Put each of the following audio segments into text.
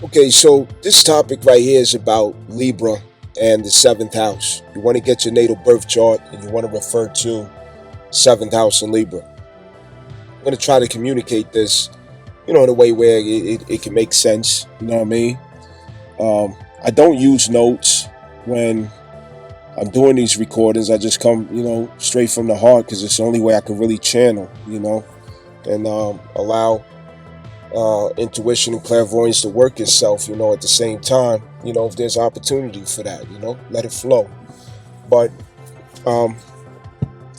Okay, so this topic right here is about Libra and the seventh house. You want to get your natal birth chart and you want to refer to seventh house in Libra. I'm going to try to communicate this, in a way where it can make sense. You know what I mean? I don't use notes when I'm doing these recordings. I just come, straight from the heart because it's the only way I can really channel, and allow intuition and clairvoyance to work itself, at the same time, if there's opportunity for that, let it flow. But um,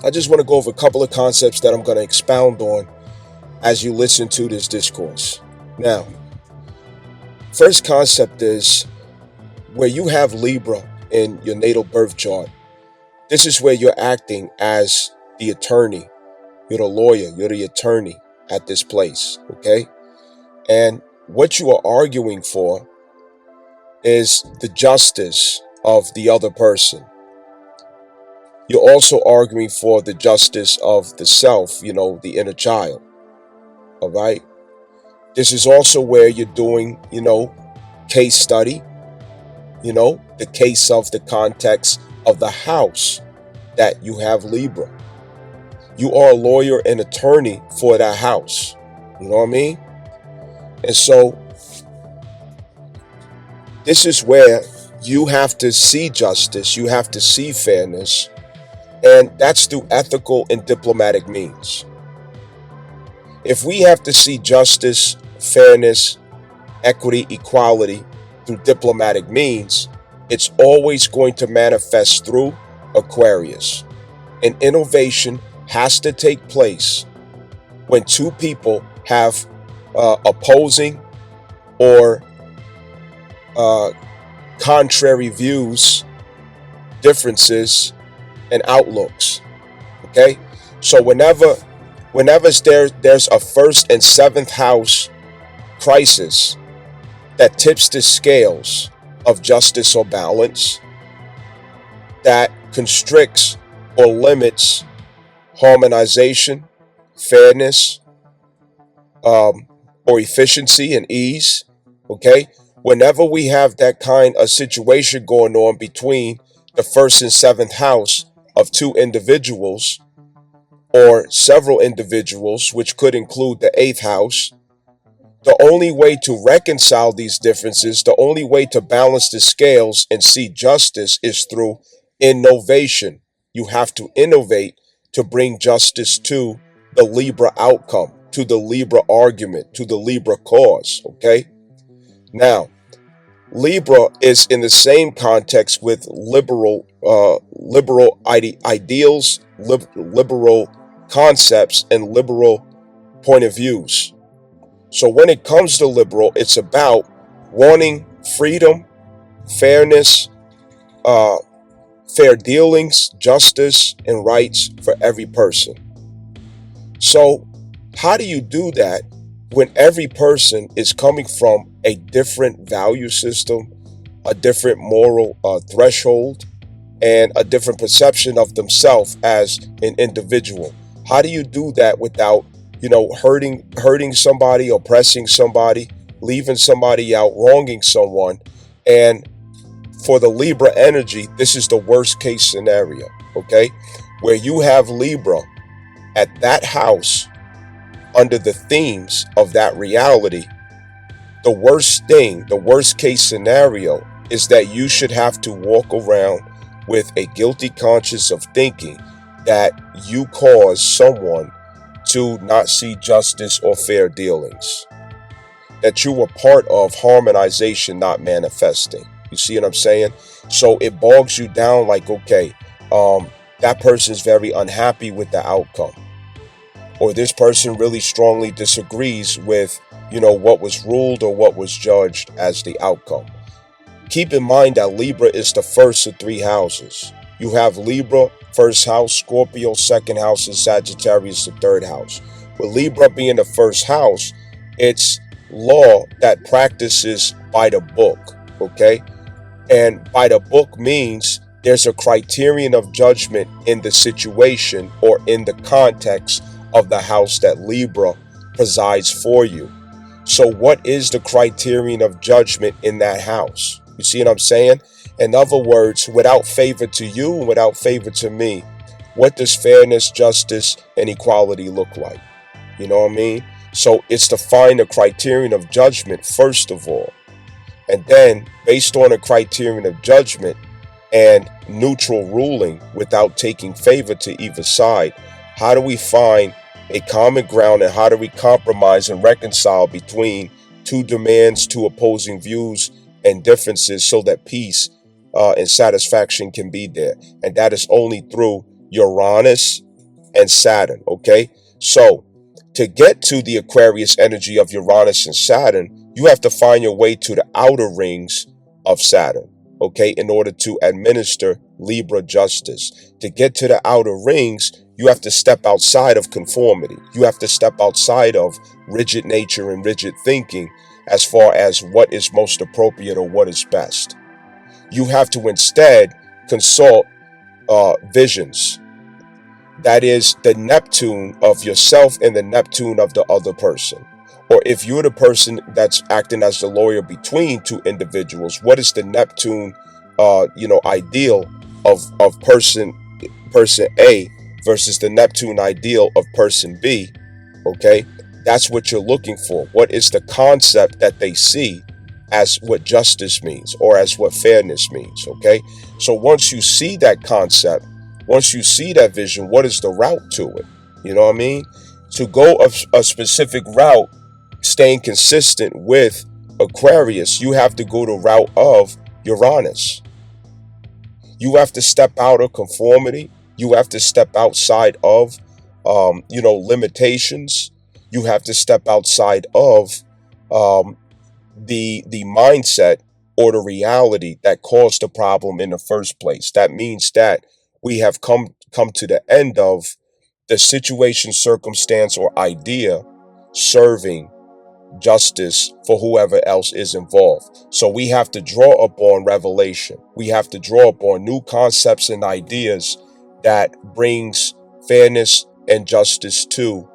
I just want to go over a couple of concepts that I'm going to expound on as you listen to this discourse. Now, first concept is where you have Libra in your natal birth chart. This is where you're acting as the attorney. You're the lawyer, you're the attorney at this place, okay? And what you are arguing for is the justice of the other person. You're also arguing for the justice of the self, the inner child. All right. This is also where you're doing, case study, the case of the context of the house that you have Libra. You are a lawyer and attorney for that house. You know what I mean? And so this is where you have to see justice, you have to see fairness, and that's through ethical and diplomatic means. If we have to see justice, fairness, equity, equality through diplomatic means, it's always going to manifest through Aquarius. An innovation has to take place when two people have opposing or contrary views, differences, and outlooks. Okay, so whenever there's a first and seventh house crisis that tips the scales of justice or balance, that constricts or limits harmonization, fairness, or efficiency and ease. Okay, whenever we have that kind of situation going on between the first and seventh house of two individuals or several individuals, which could include the eighth house, the only way to reconcile these differences, the only way to balance the scales and see justice is through innovation. You have to innovate to bring justice to the Libra outcome, to the Libra argument, to the Libra cause. Okay? Now, Libra is in the same context with liberal ideals, liberal concepts, and liberal point of views. So when it comes to liberal, it's about wanting freedom, fairness, uh, fair dealings, justice, and rights for every person. So how do you do that when every person is coming from a different value system, a different moral threshold, and a different perception of themselves as an individual? How do you do that without, hurting somebody, oppressing somebody, leaving somebody out, wronging someone? And for the Libra energy, this is the worst case scenario, okay? Where you have Libra at that house under the themes of that reality. The worst thing, the worst case scenario is that you should have to walk around with a guilty conscience of thinking that you caused someone to not see justice or fair dealings, that you were part of harmonization not manifesting. You see what I'm saying? So it bogs you down like, okay, that person's very unhappy with the outcome, or this person really strongly disagrees with, what was ruled or what was judged as the outcome. Keep in mind that Libra is the first of three houses. You have Libra, first house, Scorpio, second house, and Sagittarius, the third house. With Libra being the first house, it's law that practices by the book, okay? And by the book means there's a criterion of judgment in the situation or in the context of the house that Libra presides for you. So what is the criterion of judgment in that house? You see what I'm saying? In other words, without favor to you and without favor to me, what does fairness, justice, and equality look like? You know what I mean? So it's to find a criterion of judgment first of all. And then, based on a criterion of judgment and neutral ruling without taking favor to either side, how do we find a common ground, and how do we compromise and reconcile between two demands, two opposing views and differences, so that peace and satisfaction can be there? And that is only through Uranus and Saturn. Okay, so to get to the Aquarius energy of Uranus and Saturn, you have to find your way to the outer rings of Saturn, okay, in order to administer Libra justice. To get to the outer rings, you have to step outside of conformity. You have to step outside of rigid nature and rigid thinking as far as what is most appropriate or what is best. You have to instead consult visions. That is the Neptune of yourself and the Neptune of the other person. Or if you're the person that's acting as the lawyer between two individuals, what is the Neptune, ideal of person A versus the Neptune ideal of person B? Okay, that's what you're looking for. What is the concept that they see as what justice means or as what fairness means? Okay, so once you see that concept, once you see that vision, what is the route to it? You know what I mean? To go a specific route, staying consistent with Aquarius, you have to go the route of Uranus. You have to step out of conformity. You have to step outside of, limitations. You have to step outside of the mindset or the reality that caused the problem in the first place. That means that we have come to the end of the situation, circumstance, or idea serving justice for whoever else is involved. So we have to draw upon revelation. We have to draw upon new concepts and ideas that brings fairness and justice to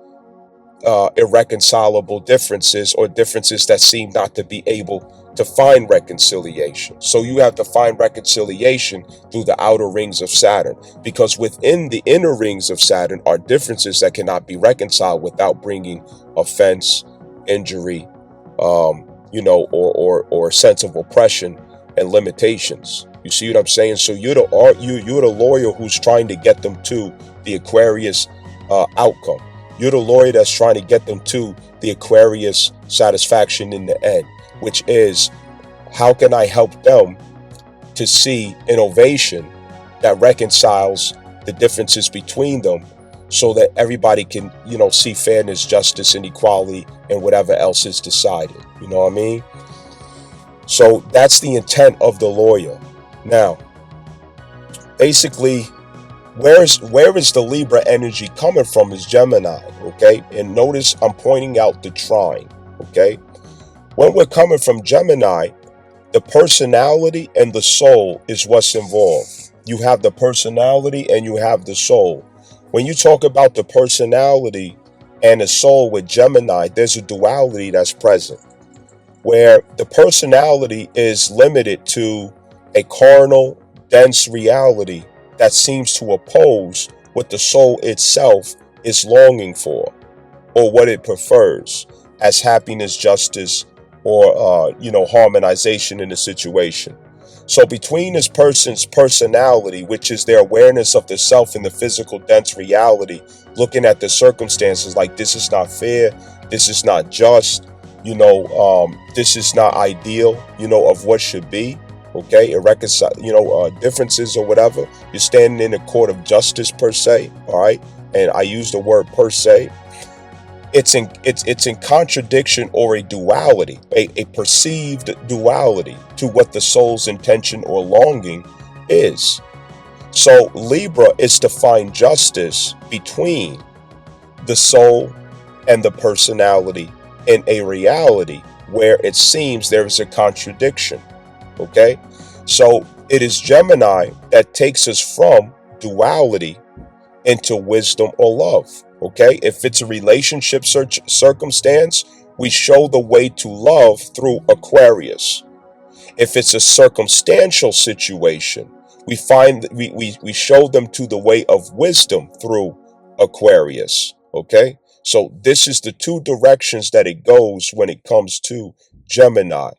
irreconcilable differences, or differences that seem not to be able to find reconciliation. So you have to find reconciliation through the outer rings of Saturn, because within the inner rings of Saturn are differences that cannot be reconciled without bringing offense, injury, or sense of oppression and limitations. You see what I'm saying? So you're the lawyer who's trying to get them to the Aquarius outcome. You're the lawyer that's trying to get them to the Aquarius satisfaction in the end, which is, how can I help them to see innovation that reconciles the differences between them, so that everybody can, see fairness, justice, and equality and whatever else is decided. You know what I mean? So that's the intent of the lawyer. Now, basically, where is the Libra energy coming from is Gemini, okay? And notice I'm pointing out the trine, okay? When we're coming from Gemini, the personality and the soul is what's involved. You have the personality and you have the soul. When you talk about the personality and the soul with Gemini, there's a duality that's present, where the personality is limited to a carnal, dense reality that seems to oppose what the soul itself is longing for, or what it prefers as happiness, justice, or harmonization in the situation. So between this person's personality, which is their awareness of the self in the physical dense reality, looking at the circumstances like, this is not fair, this is not just, this is not ideal, of what should be. Okay, irreconcile, differences or whatever. You're standing in a court of justice per se, all right? And I use the word per se. It's in contradiction, or a duality, a perceived duality to what the soul's intention or longing is. So Libra is to find justice between the soul and the personality in a reality where it seems there is a contradiction. Okay, so it is Gemini that takes us from duality into wisdom or love. Okay, if it's a relationship circumstance, We show the way to love through Aquarius. If it's a circumstantial situation, we find that we show them to the way of wisdom through Aquarius. Okay? So this is the two directions that it goes when it comes to Gemini.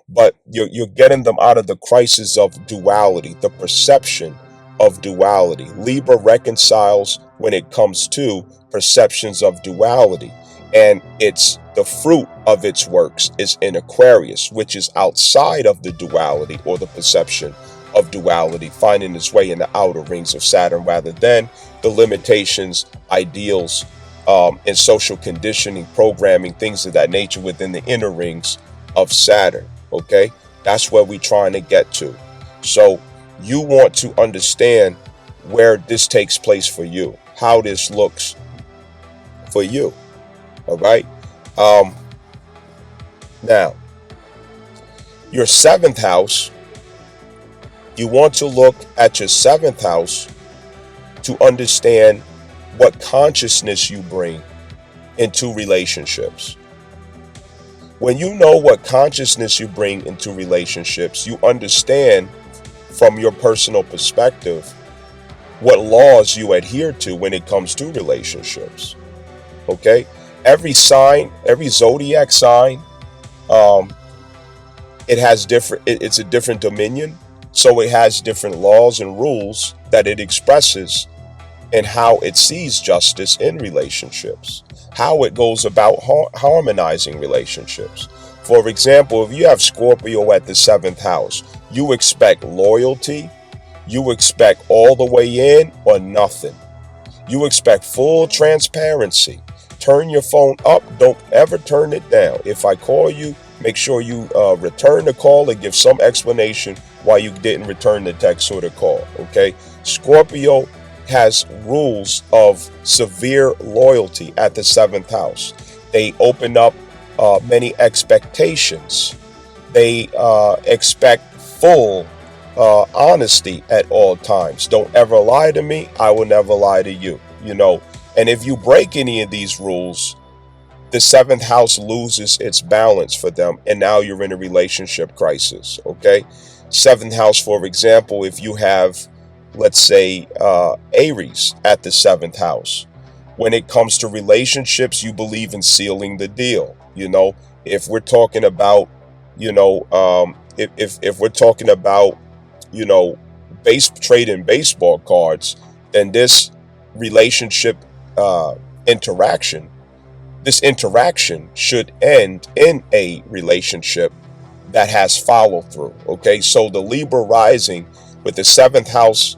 But you're getting them out of the crisis of duality, the perception of duality. Libra reconciles when it comes to perceptions of duality, and it's the fruit of its works is in Aquarius, which is outside of the duality or the perception of duality, finding its way in the outer rings of Saturn rather than the limitations, ideals, and social conditioning, programming, things of that nature within the inner rings of Saturn. Okay, that's where we're trying to get to. So you want to understand where this takes place for you, how this looks for you. All right. Now, your seventh house, you want to look at your seventh house to understand what consciousness you bring into relationships. When you know what consciousness you bring into relationships, you understand from your personal perspective what laws you adhere to when it comes to relationships. Okay? Every sign, every zodiac sign, it has different, it's a different dominion. So it has different laws and rules that it expresses and how it sees justice in relationships, how it goes about harmonizing relationships. For example, if you have Scorpio at the seventh house, you expect loyalty, you expect all the way in or nothing. You expect full transparency. Turn your phone up, don't ever turn it down. If I call you, make sure you return the call and give some explanation why you didn't return the text or the call. Okay? Scorpio has rules of severe loyalty at the seventh house. They open up many expectations. They expect full honesty at all times. Don't ever lie to me. I will never lie to you. You know, and if you break any of these rules, the seventh house loses its balance for them, and now you're in a relationship crisis. Okay, seventh house, for example, if you have, let's say, Aries at the seventh house. When it comes to relationships, you believe in sealing the deal. You know, if we're talking about, you know, if we're talking about, you know, trading baseball cards, then this relationship interaction, this interaction should end in a relationship that has follow through. Okay, so the Libra rising with the seventh house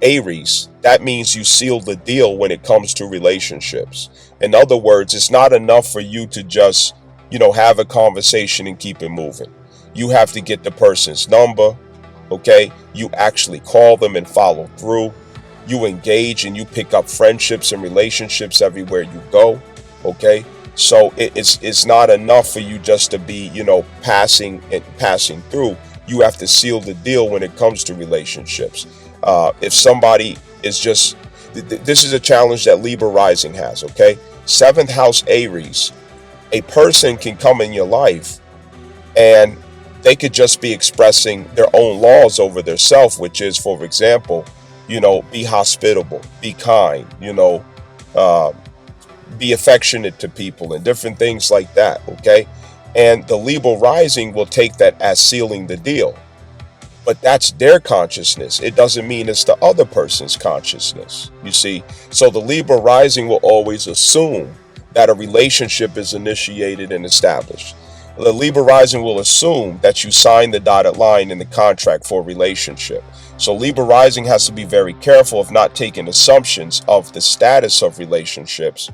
Aries, that means you seal the deal when it comes to relationships. In other words, it's not enough for you to just, you know, have a conversation and keep it moving. You have to get the person's number. Okay, you actually call them and follow through. You engage and you pick up friendships and relationships everywhere you go. Okay, so it's not enough for you just to be, you know, passing through. You have to seal the deal when it comes to relationships. If somebody is just, this is a challenge that Libra rising has. Okay, seventh house Aries, a person can come in your life and they could just be expressing their own laws over their self, which is, for example, you know, be hospitable, be kind, you know, be affectionate to people and different things like that. Okay. And the Libra rising will take that as sealing the deal. But that's their consciousness. It doesn't mean it's the other person's consciousness. You see, so the Libra rising will always assume that a relationship is initiated and established. The Libra rising will assume that you sign the dotted line in the contract for a relationship. So Libra rising has to be very careful of not taking assumptions of the status of relationships,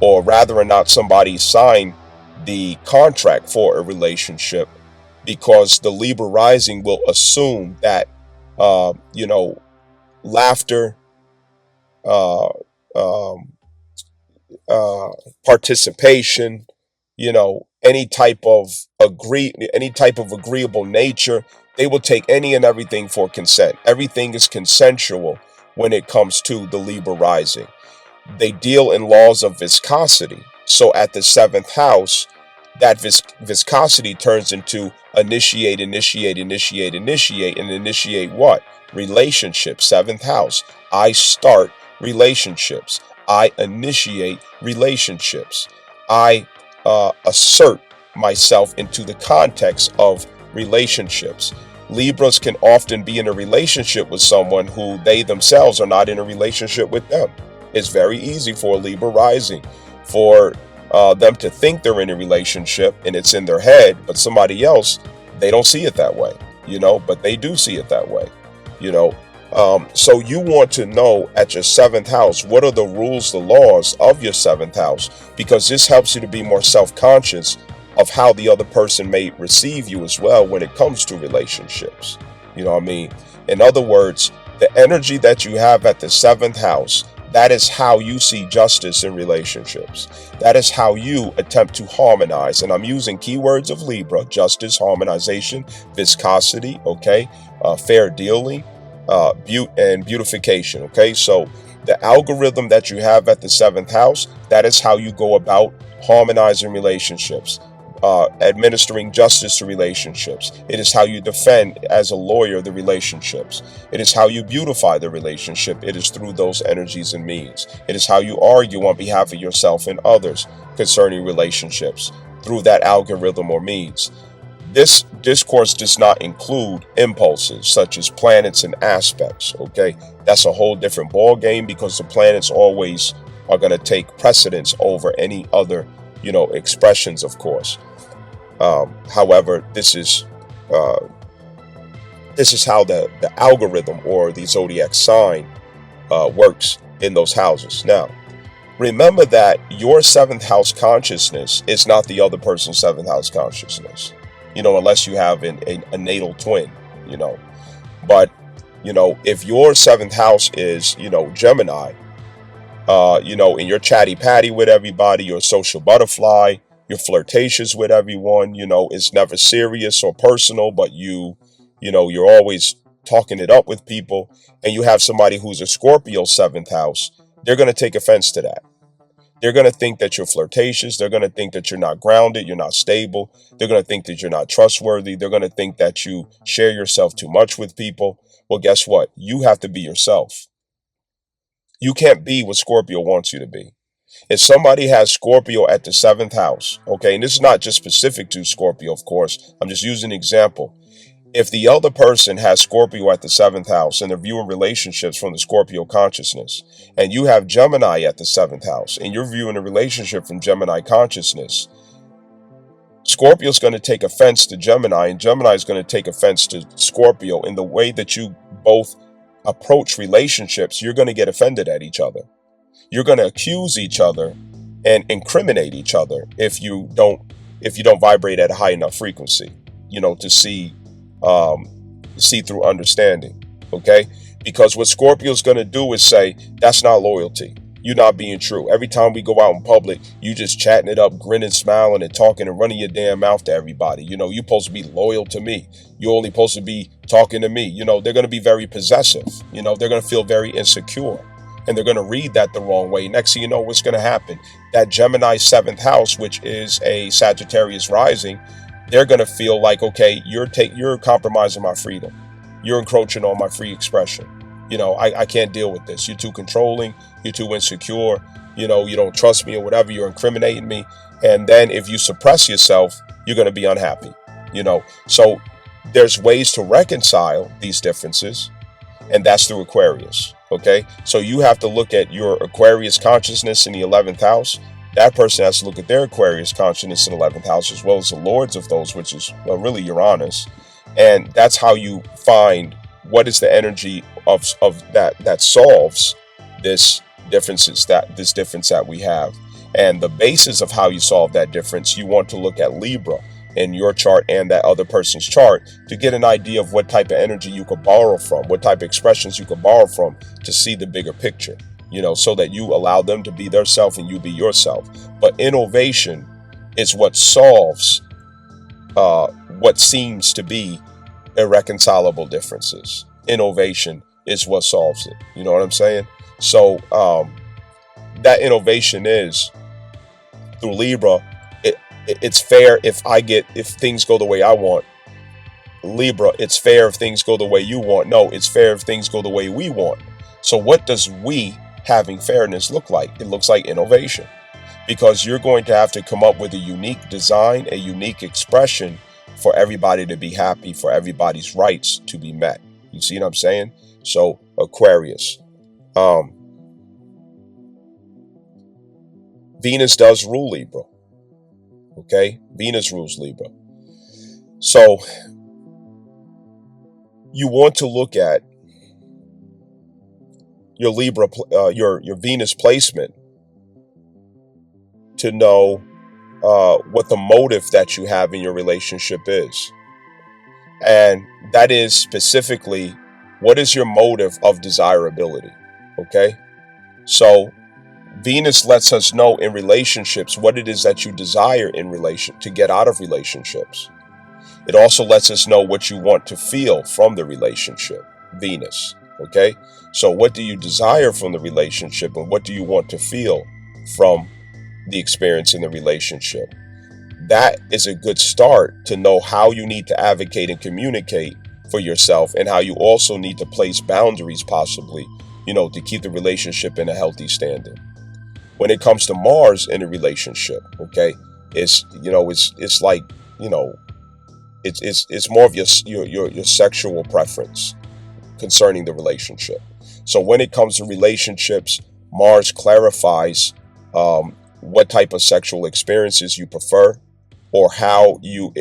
or rather or not somebody signed the contract for a relationship, because the Libra rising will assume that, you know, laughter, uh, um, participation, you know, any type of agreeable nature, they will take any and everything for consent. Everything is consensual when it comes to the Libra rising. They deal in laws of viscosity. So at the seventh house, That viscosity turns into initiate, initiate, initiate, initiate, and initiate what? Relationships. Seventh house. I start relationships. I initiate relationships. I assert myself into the context of relationships. Libras can often be in a relationship with someone who they themselves are not in a relationship with them. It's very easy for a Libra rising for them to think they're in a relationship and it's in their head, but somebody else, they don't see it that way, but they do see it that way, you know. So you want to know at your seventh house, what are the rules, the laws of your seventh house, because this helps you to be more self-conscious of how the other person may receive you as well when it comes to relationships. You know what I mean? In other words, the energy that you have at the seventh house, that is how you see justice in relationships. That is how you attempt to harmonize. And I'm using keywords of Libra: justice, harmonization, viscosity, okay, fair dealing, and beautification. Okay, so the algorithm that you have at the seventh house, that is how you go about harmonizing relationships, administering justice to relationships. It is how you defend as a lawyer the relationships. It is how you beautify the relationship. It is through those energies and means. It is how you argue on behalf of yourself and others concerning relationships through that algorithm or means. This discourse does not include impulses such as planets and aspects. Okay, that's a whole different ball game, because the planets always are going to take precedence over any other expressions, of course. However, this is how the algorithm or the zodiac sign works in those houses. Now, remember that your seventh house consciousness is not the other person's seventh house consciousness, unless you have a natal twin, But, if your seventh house is, Gemini, and you're chatty patty with everybody, you're a social butterfly, you're flirtatious with everyone, it's never serious or personal, but you're always talking it up with people, and you have somebody who's a Scorpio seventh house, they're going to take offense to that. They're going to think that you're flirtatious. They're going to think that you're not grounded, you're not stable. They're going to think that you're not trustworthy. They're going to think that you share yourself too much with people. Well, guess what? You have to be yourself. You can't be what Scorpio wants you to be. If somebody has Scorpio at the seventh house, okay, and this is not just specific to Scorpio, of course, I'm just using an example. If the other person has Scorpio at the seventh house and they're viewing relationships from the Scorpio consciousness, and you have Gemini at the seventh house and you're viewing a relationship from Gemini consciousness, Scorpio's going to take offense to Gemini, and Gemini is going to take offense to Scorpio. In the way that you both approach relationships, you're going to get offended at each other. You're going to accuse each other and incriminate each other if you don't vibrate at a high enough frequency, to see through understanding. Okay, because what Scorpio's going to do is say, that's not loyalty. You're not being true. Every time we go out in public, you just chatting it up, grinning, smiling, and talking and running your damn mouth to everybody. You're supposed to be loyal to me. You're only supposed to be talking to me. They're going to be very possessive. They're going to feel very insecure. And they're going to read that the wrong way. Next thing you know, what's going to happen? That Gemini seventh house, which is a Sagittarius rising, they're going to feel like, okay, you're compromising my freedom. You're encroaching on my free expression. I can't deal with this. You're too controlling. You're too insecure. You don't trust me or whatever. You're incriminating me. And then if you suppress yourself, you're going to be unhappy. So there's ways to reconcile these differences, and that's through Aquarius. Okay, so you have to look at your Aquarius consciousness in the 11th house. That person has to look at their Aquarius consciousness in the 11th house, as well as the lords of those, which is really Uranus. And that's how you find what is the energy of that solves this difference that we have. And the basis of how you solve that difference, you want to look at Libra in your chart and that other person's chart to get an idea of what type of energy you could borrow from, what type of expressions you could borrow from to see the bigger picture, so that you allow them to be their self and you be yourself. But innovation is what solves what seems to be irreconcilable differences. Innovation is what solves it. You know what I'm saying? So that innovation is through Libra. It's fair if things go the way I want. Libra, it's fair if things go the way you want. No, it's fair if things go the way we want. So what does we having fairness look like? It looks like innovation, because you're going to have to come up with a unique design, a unique expression for everybody to be happy, for everybody's rights to be met. You see what I'm saying? So Aquarius, um, Venus does rule Libra. Okay, Venus rules Libra. So you want to look at your Libra, your Venus placement, to know what the motive that you have in your relationship is, and that is specifically, what is your motive of desirability? Okay, so Venus lets us know in relationships what it is that you desire in relation to get out of relationships. It also lets us know what you want to feel from the relationship, Venus. Okay, so what do you desire from the relationship, and what do you want to feel from the experience in the relationship? That is a good start to know how you need to advocate and communicate for yourself, and how you also need to place boundaries, possibly, to keep the relationship in a healthy standing. When it comes to Mars in a relationship, okay, it's like, it's more of your sexual preference concerning the relationship. So when it comes to relationships, Mars clarifies what type of sexual experiences you prefer, or how you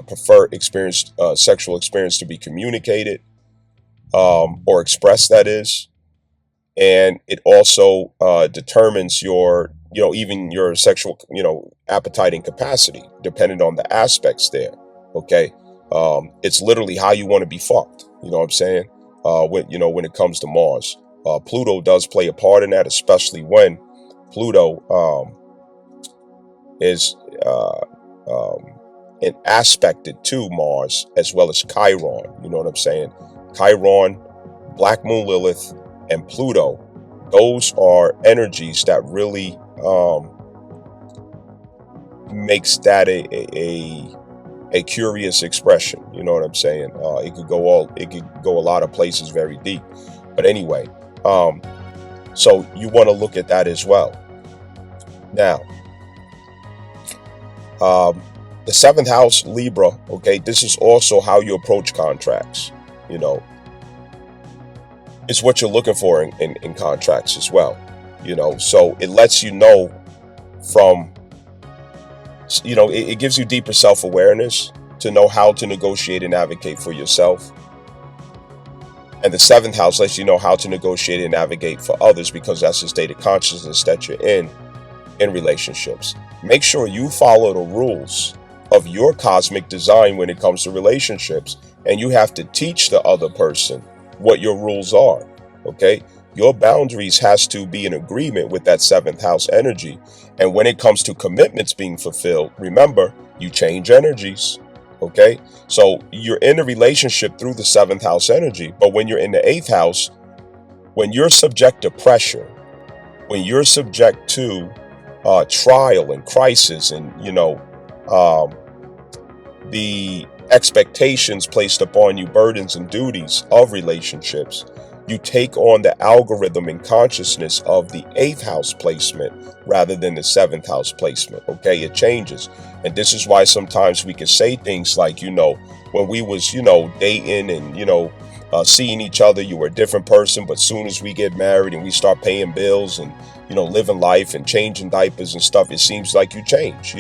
prefer sexual experience to be communicated, or expressed, that is. And it also determines your, even your sexual, appetite and capacity, depending on the aspects there. Okay, it's literally how you want to be fucked. You know what I'm saying? When it comes to Mars, Pluto does play a part in that, especially when Pluto is and aspected to Mars, as well as Chiron. You know what I'm saying? Chiron, Black Moon Lilith, and Pluto, those are energies that really makes that a curious expression. You know what I'm saying? It could go a lot of places very deep. But anyway, so you want to look at that as well. Now, the seventh house, Libra, okay, this is also how you approach contracts. It's what you're looking for in contracts as well. So it lets you know from, it gives you deeper self-awareness to know how to negotiate and advocate for yourself. And the seventh house lets you know how to negotiate and navigate for others, because that's the state of consciousness that you're in relationships. Make sure you follow the rules of your cosmic design when it comes to relationships, and you have to teach the other person what your rules are. Okay, your boundaries has to be in agreement with that seventh house energy. And when it comes to commitments being fulfilled, remember, you change energies. Okay, so you're in a relationship through the seventh house energy, but when you're in the eighth house, when you're subject to pressure, when you're subject to trial and crisis, and the expectations placed upon you, burdens and duties of relationships, you take on the algorithm and consciousness of the eighth house placement rather than the seventh house placement. Okay, it changes. And this is why sometimes we can say things like, when we was, dating and, seeing each other, you were a different person. But soon as we get married and we start paying bills and, living life and changing diapers and stuff, it seems like you change.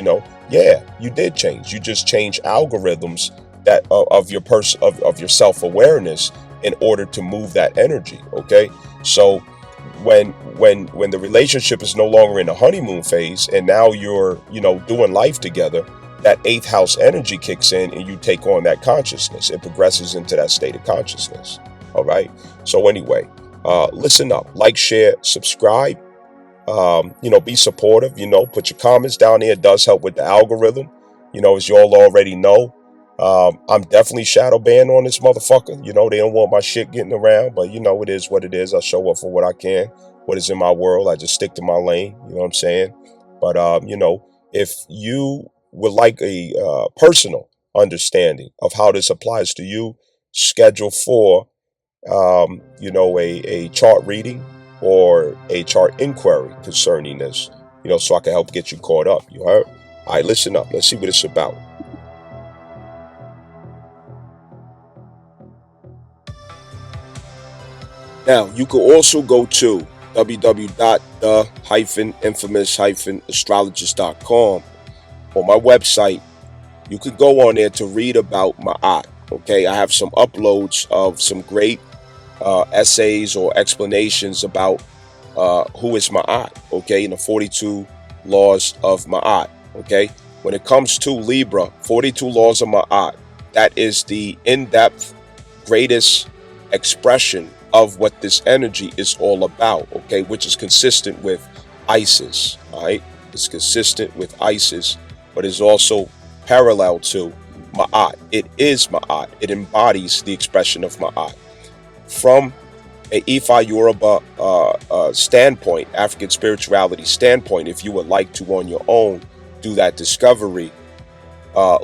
Yeah, you did change. You just changed algorithms that of your of your self-awareness in order to move that energy. Okay, so when the relationship is no longer in the honeymoon phase, and now you're doing life together, that eighth house energy kicks in, and you take on that consciousness. It progresses into that state of consciousness. All right, so anyway, listen up, like, share, subscribe. Be supportive. Put your comments down there. It does help with the algorithm. As you all already know, I'm definitely shadow banned on this motherfucker. They don't want my shit getting around, but it is what it is. I show up for what I can, what is in my world. I just stick to my lane. You know what I'm saying? But if you would like a personal understanding of how this applies to you, schedule for a chart reading or a chart inquiry concerning this, so I can help get you caught up. You heard? All right, listen up. Let's see what it's about. Now, you can also go to www.the-infamous-astrologist.com. On my website, you could go on there to read about Ma'at. Okay, I have some uploads of some great essays or explanations about who is Ma'at, okay, in the 42 laws of Ma'at, okay. When it comes to Libra, 42 laws of Ma'at, that is the in-depth, greatest expression of what this energy is all about, okay, which is consistent with Isis, all right. It's consistent with Isis, but is also parallel to Ma'at. It is Ma'at. It embodies the expression of Ma'at. From a Ifa Yoruba standpoint, African spirituality standpoint, if you would like to on your own do that discovery,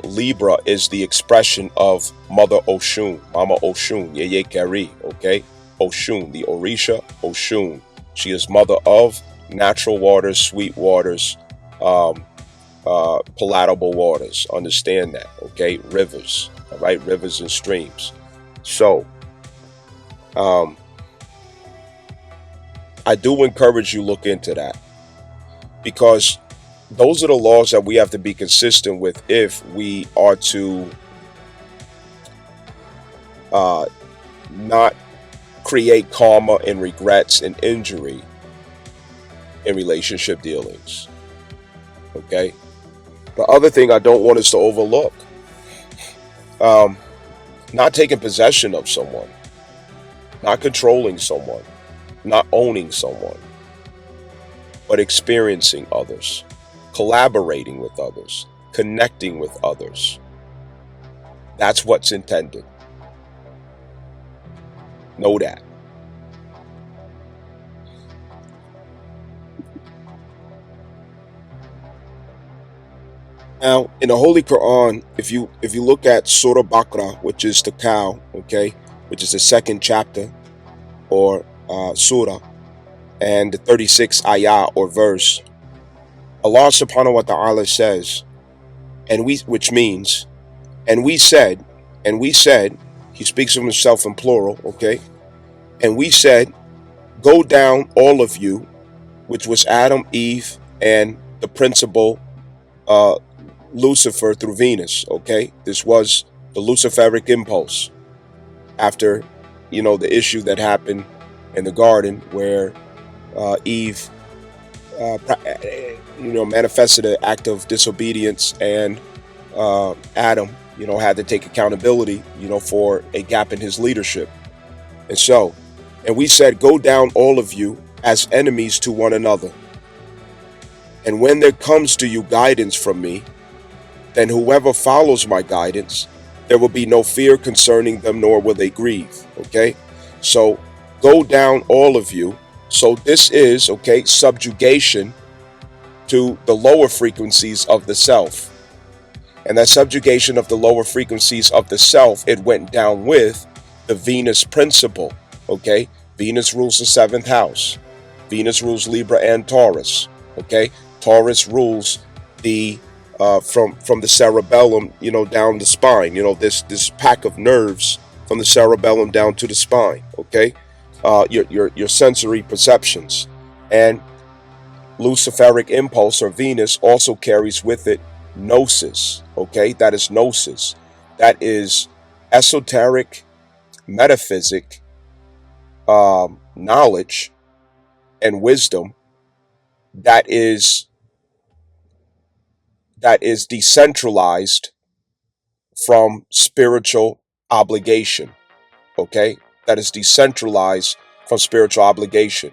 Libra is the expression of Mother Oshun, Mama Oshun, Yeye Keri, okay? Oshun, the Orisha Oshun. She is mother of natural waters, sweet waters, palatable waters. Understand that, okay? Rivers, all right? Rivers and streams. So, I do encourage you look into that, because those are the laws that we have to be consistent with if we are to not create karma and regrets and injury in relationship dealings. Okay. The other thing I don't want us to overlook, not taking possession of someone, not controlling someone, not owning someone, but experiencing others, collaborating with others, connecting with others. That's what's intended. Know that. Now, in the Holy Quran, if you look at Surah Baqarah, which is the cow, okay, which is the second chapter or surah, and the 36th ayah or verse, Allah subhanahu wa ta'ala says, which means, and we said, he speaks of himself in plural, okay, and we said, go down all of you, which was Adam, Eve, and the principal Lucifer through Venus, okay? This was the Luciferic impulse after, the issue that happened in the garden where Eve, manifested an act of disobedience, and Adam, had to take accountability, for a gap in his leadership. And we said, go down all of you as enemies to one another. And when there comes to you guidance from me, then whoever follows my guidance, there will be no fear concerning them, nor will they grieve. Okay? So go down all of you. So this is, okay, subjugation to the lower frequencies of the self. And that subjugation of the lower frequencies of the self, it went down with the Venus principle. Okay? Venus rules the 7th house. Venus rules Libra and Taurus. Okay? Taurus rules the from the cerebellum, down the spine. This pack of nerves from the cerebellum down to the spine. Okay, your sensory perceptions, and Luciferic impulse or Venus also carries with it gnosis. Okay, that is gnosis. That is esoteric, metaphysic knowledge and wisdom that is decentralized from spiritual obligation. Okay, that is decentralized from spiritual obligation.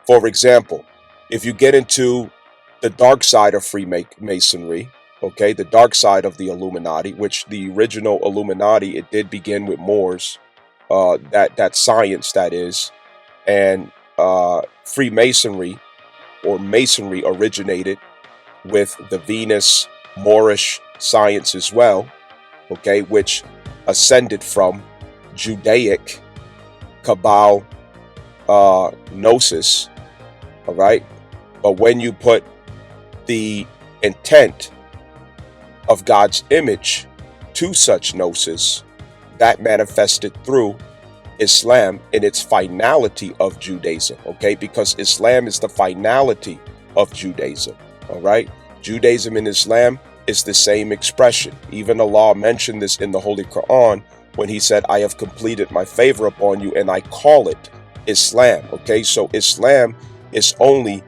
For example, if you get into the dark side of Freemasonry, okay, the dark side of the Illuminati, which the original Illuminati, it did begin with Moors, that science that is, and Freemasonry or Masonry originated with the Venus Moorish science as well, okay, which ascended from Judaic Cabal gnosis, all right? But when you put the intent of God's image to such gnosis, that manifested through Islam in its finality of Judaism, okay? Because Islam is the finality of Judaism, all right? Judaism and Islam is the same expression. Even Allah mentioned this in the Holy Quran when he said, I have completed my favor upon you and I call it Islam, okay? So Islam is only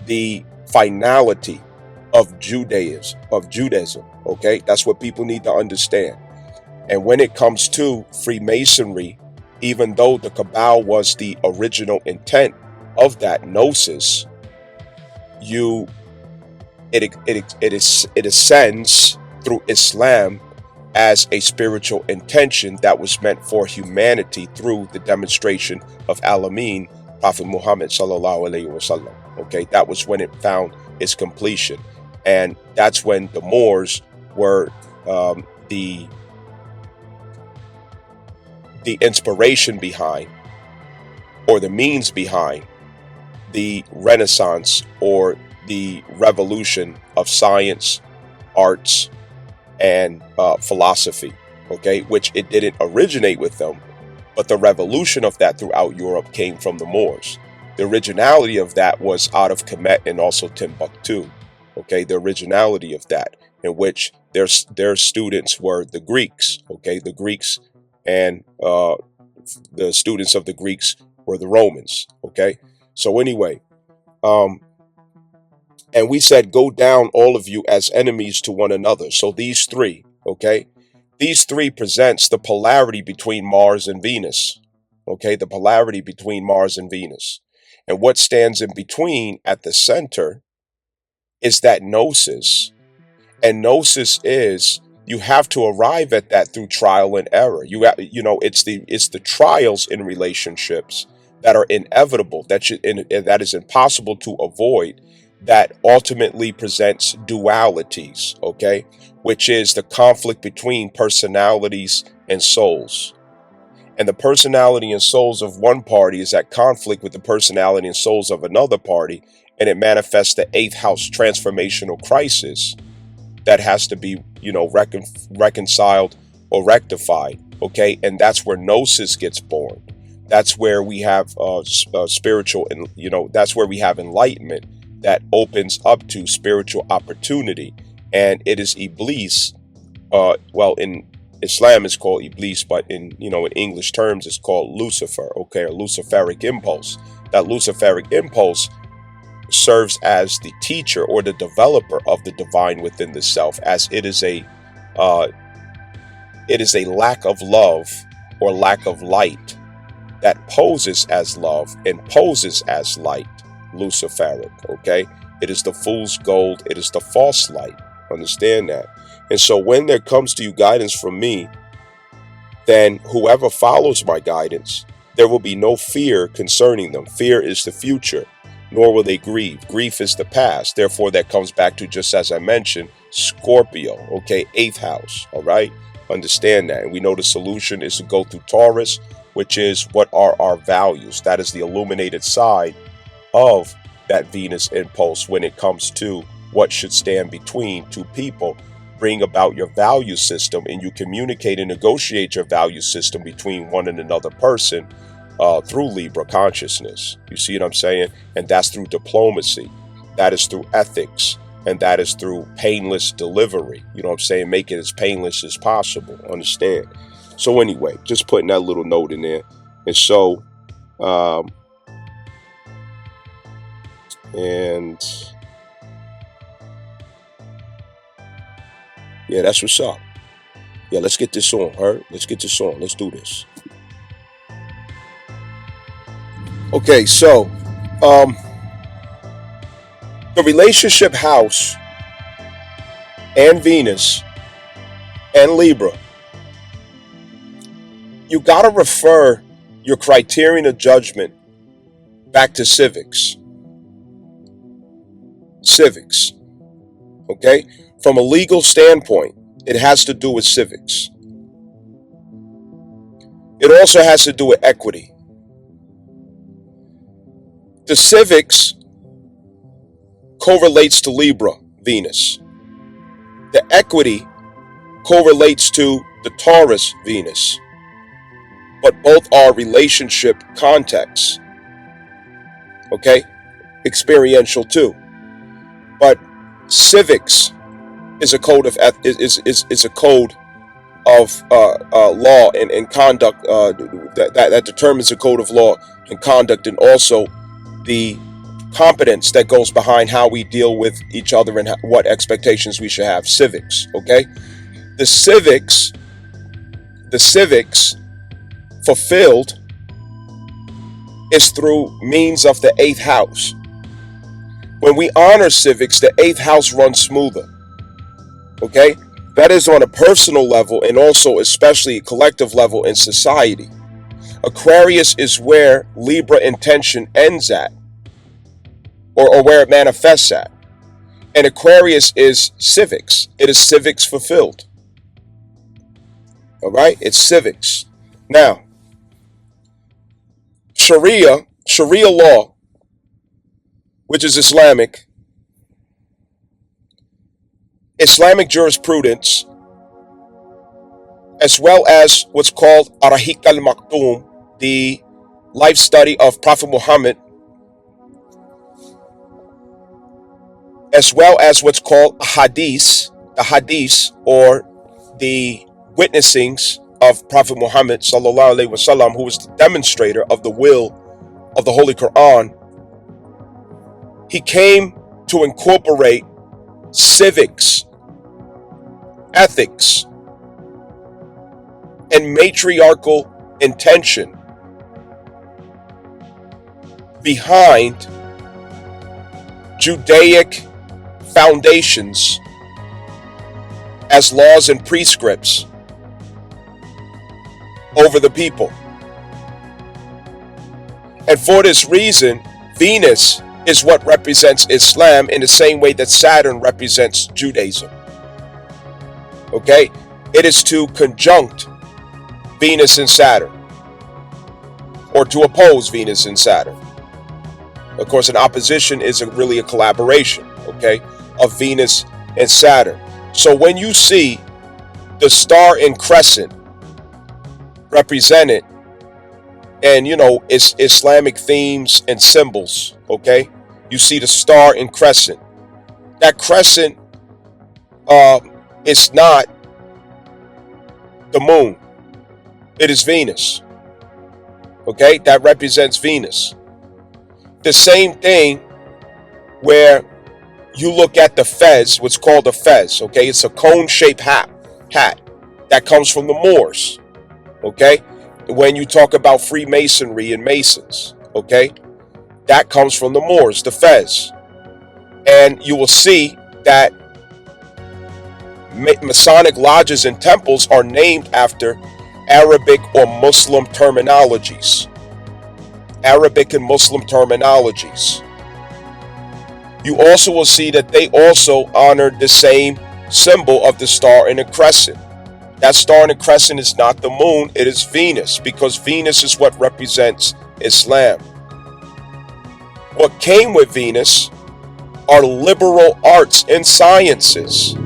the finality of Judaism, okay? That's what people need to understand. And when it comes to Freemasonry, even though the Cabal was the original intent of that gnosis, it ascends through Islam as a spiritual intention that was meant for humanity through the demonstration of Al-Amin, Prophet Muhammad sallallahu alaihi wasallam. Okay, that was when it found its completion, and that's when the Moors were the inspiration behind, or the means behind, the Renaissance or the revolution of science, arts, and philosophy, okay, which it didn't originate with them, but the revolution of that throughout Europe came from the Moors. The originality of that was out of Kemet and also Timbuktu, okay, the originality of that, in which their students were the Greeks, okay, the Greeks, and the students of the Greeks were the Romans, okay. So anyway, and we said, go down all of you as enemies to one another. So these three, okay, these three presents the polarity between Mars and Venus, okay, the polarity between Mars and Venus. And what stands in between at the center is that gnosis. And gnosis is, you have to arrive at that through trial and error. It's the trials in relationships that are inevitable, that is impossible to avoid, that ultimately presents dualities, okay, which is the conflict between personalities and souls. And the personality and souls of one party is at conflict with the personality and souls of another party, and it manifests the eighth house transformational crisis that has to be, reconciled or rectified, okay? And that's where gnosis gets born. That's where we have spiritual, and that's where we have enlightenment that opens up to spiritual opportunity. And it is Iblis. Well, in Islam it's called Iblis, but in English terms it's called Lucifer, okay, or Luciferic impulse. That Luciferic impulse serves as the teacher or the developer of the divine within the self, as it is a lack of love or lack of light that poses as love and poses as light. Luciferic, okay? It is the fool's gold, it is the false light. Understand that. And so when there comes to you guidance from me, then whoever follows my guidance, there will be no fear concerning them. Fear is the future, nor will they grieve. Grief is the past. Therefore, that comes back to, just as I mentioned, Scorpio, okay, eighth house, all right? Understand that. And we know the solution is to go through Taurus, which is what are our values. That is the illuminated side of that Venus impulse when it comes to what should stand between two people. Bring about your value system, and you communicate and negotiate your value system between one and another person through Libra consciousness. You see what I'm saying? And that's through diplomacy. That is through ethics. And that is through painless delivery. You know what I'm saying? Make it as painless as possible. Understand? So anyway, just putting that little note in there. And so, and yeah, that's what's up. Yeah, let's get this on, Hurt. Let's get this on. Let's do this. Okay, so the relationship house and Venus and Libra, you got to refer your criterion of judgment back to civics. Civics, okay? From a legal standpoint, it has to do with civics. It also has to do with equity. The civics correlates to Libra, Venus. The equity correlates to the Taurus, Venus. But both are relationship contexts. Okay? Experiential too. But civics is a code of is a code of law and conduct that determines the code of law and conduct, and also the competence that goes behind how we deal with each other and what expectations we should have. Civics, okay? The civics fulfilled is through means of the 8th house. When we honor civics, the 8th house runs smoother. Okay? That is on a personal level and also especially collective level in society. Aquarius is where Libra intention ends at, or where it manifests at. And Aquarius is civics. It is civics fulfilled. All right? It's civics. Now, Sharia law, which is Islamic jurisprudence, as well as what's called Arahik al-Maktoum, the life study of Prophet Muhammad, as well as what's called the hadith, or the witnessings of Prophet Muhammad sallallahu alaihi wasallam, who was the demonstrator of the will of the Holy Quran. He came to incorporate civics, ethics, and matriarchal intention behind Judaic foundations as laws and prescripts over the people. And for this reason, Venus is what represents Islam in the same way that Saturn represents Judaism. Okay? It is to conjunct Venus and Saturn, or to oppose Venus and Saturn. Of course, an opposition is really a collaboration, okay, of Venus and Saturn. So when you see the star and crescent represented, and it's Islamic themes and symbols, okay, you see the star and crescent. That crescent is not the moon. It is Venus. Okay, that represents Venus. The same thing where you look at the fez, what's called a fez, okay? It's a cone-shaped hat that comes from the Moors, okay? When you talk about Freemasonry and Masons, okay? That comes from the Moors, the fez. And you will see that Masonic lodges and temples are named after Arabic or Muslim terminologies. Arabic and Muslim terminologies. You also will see that they also honored the same symbol of the star and the crescent. That star and the crescent is not the moon, it is Venus, because Venus is what represents Islam. What came with Venus are liberal arts and sciences.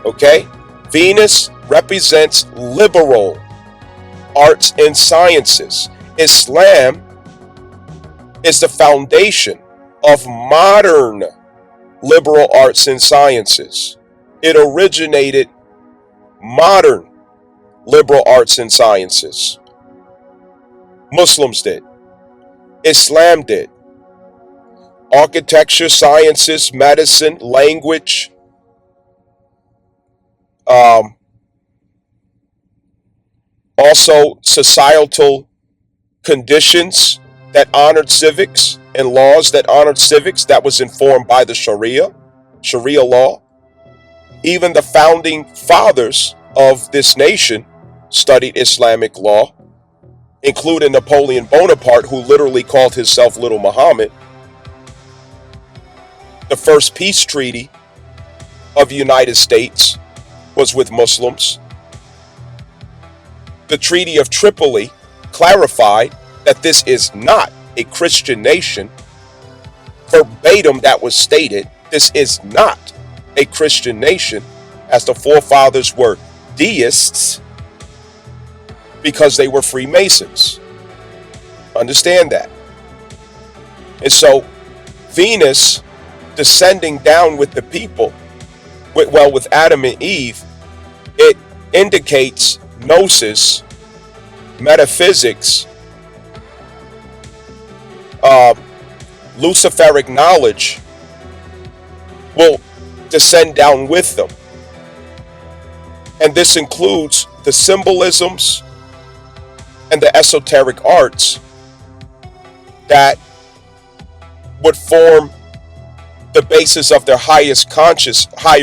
Okay? Venus represents liberal arts and sciences. Islam is the foundation of modern liberal arts and sciences. It originated modern liberal arts and sciences. Muslims did. Islam did. Architecture, sciences, medicine, language, also societal conditions that honored civics and laws that honored civics, that was informed by the Sharia law. Even the founding fathers of this nation studied Islamic law, including Napoleon Bonaparte, who literally called himself Little Muhammad. The first peace treaty of the United States was with Muslims. The Treaty of Tripoli clarified that this is not a Christian nation. Verbatim, that was stated, this is not a Christian nation, as the forefathers were deists because they were Freemasons. Understand that. And so Venus descending down with the people, with Adam and Eve, it indicates gnosis, metaphysics, Luciferic knowledge will descend down with them. And this includes the symbolisms and the esoteric arts that would form the basis of their higher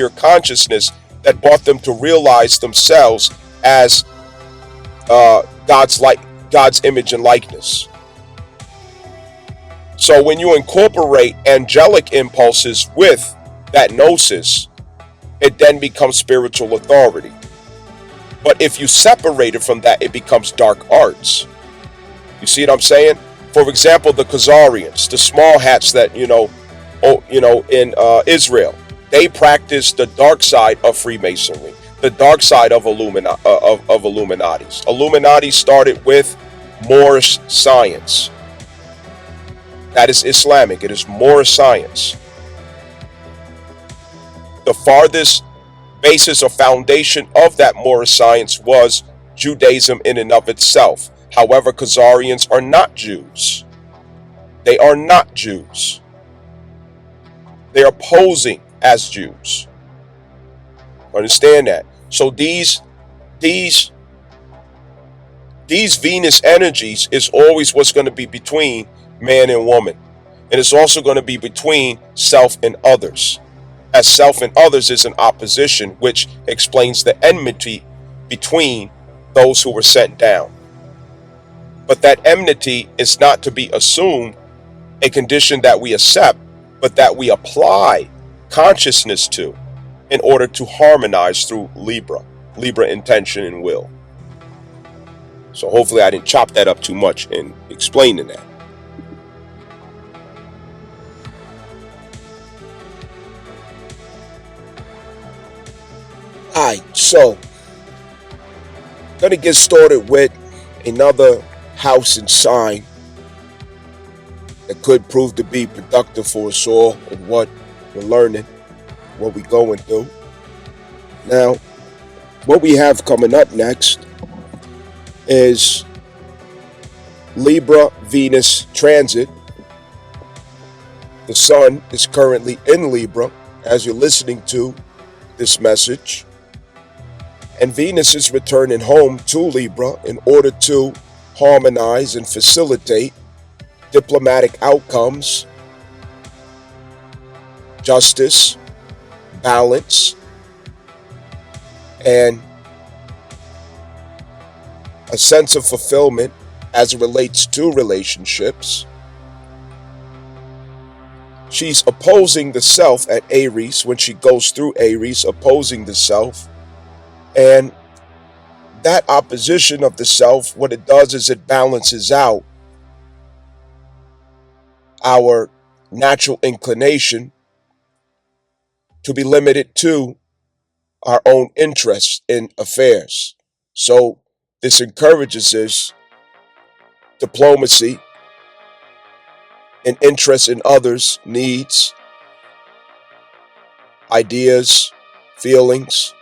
consciousness that brought them to realize themselves as God's image and likeness. So when you incorporate angelic impulses with that gnosis, it then becomes spiritual authority. But if you separate it from that, it becomes dark arts. You see what I'm saying? For example, the Khazarians, the small hats that, in Israel, they practice the dark side of Freemasonry, the dark side of Illuminatis. Illuminati started with Moorish science. That is Islamic. It is Moorish science. The farthest basis or foundation of that Moorish science was Judaism in and of itself. However, Khazarians are not Jews. They are not Jews. They are posing as Jews. Understand that. So these Venus energies is always what's going to be between man and woman. And it's also going to be between self and others. As self and others is an opposition, which explains the enmity between those who were sent down. But that enmity is not to be assumed a condition that we accept, but that we apply consciousness to in order to harmonize through Libra intention and will. So hopefully I didn't chop that up too much in explaining that. Alright, so gonna get started with another house and sign that could prove to be productive for us all in what we're learning, what we're going through. Now, what we have coming up next is Libra Venus transit. The sun is currently in Libra as you're listening to this message. And Venus is returning home to Libra in order to harmonize and facilitate diplomatic outcomes, justice, balance, and a sense of fulfillment as it relates to relationships. She's opposing the self at Aries when she goes through Aries, opposing the self. And that opposition of the self, what it does is it balances out our natural inclination to be limited to our own interests in affairs. So this encourages this diplomacy and interest in others' needs, ideas, feelings,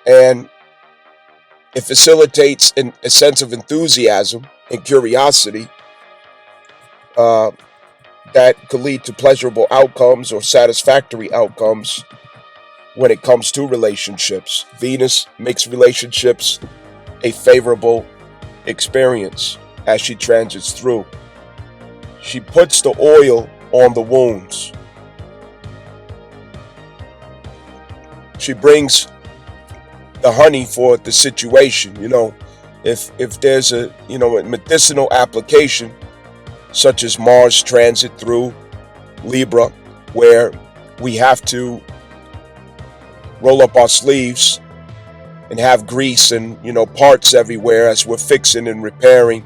and it facilitates a sense of enthusiasm and curiosity that could lead to pleasurable outcomes or satisfactory outcomes when it comes to relationships. Venus makes relationships a favorable experience as she transits through. She puts the oil on the wounds. She brings the honey for the situation. If there's a medicinal application such as Mars transit through Libra, where we have to roll up our sleeves and have grease and, parts everywhere as we're fixing and repairing.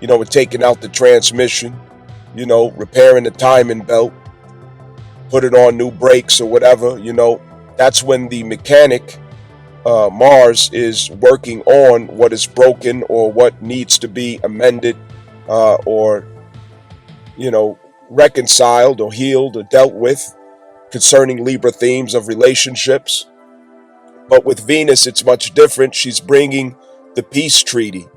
We're taking out the transmission, repairing the timing belt, put it on new brakes or whatever. That's when the mechanic, Mars, is working on what is broken or what needs to be amended, or reconciled or healed or dealt with concerning Libra themes of relationships. But with Venus, it's much different. She's bringing the peace treaty.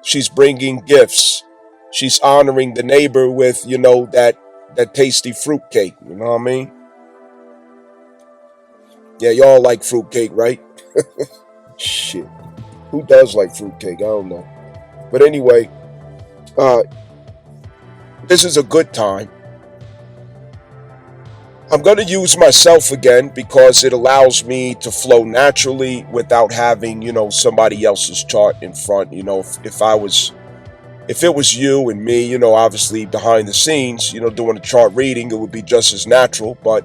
She's bringing gifts. She's honoring the neighbor with, that tasty fruitcake. You know what I mean? Yeah, y'all like fruitcake, right? Shit. Who does like fruitcake? I don't know. But anyway, this is a good time. I'm going to use myself again because it allows me to flow naturally without having, somebody else's chart in front. If it was you and me, obviously behind the scenes, doing a chart reading, it would be just as natural. But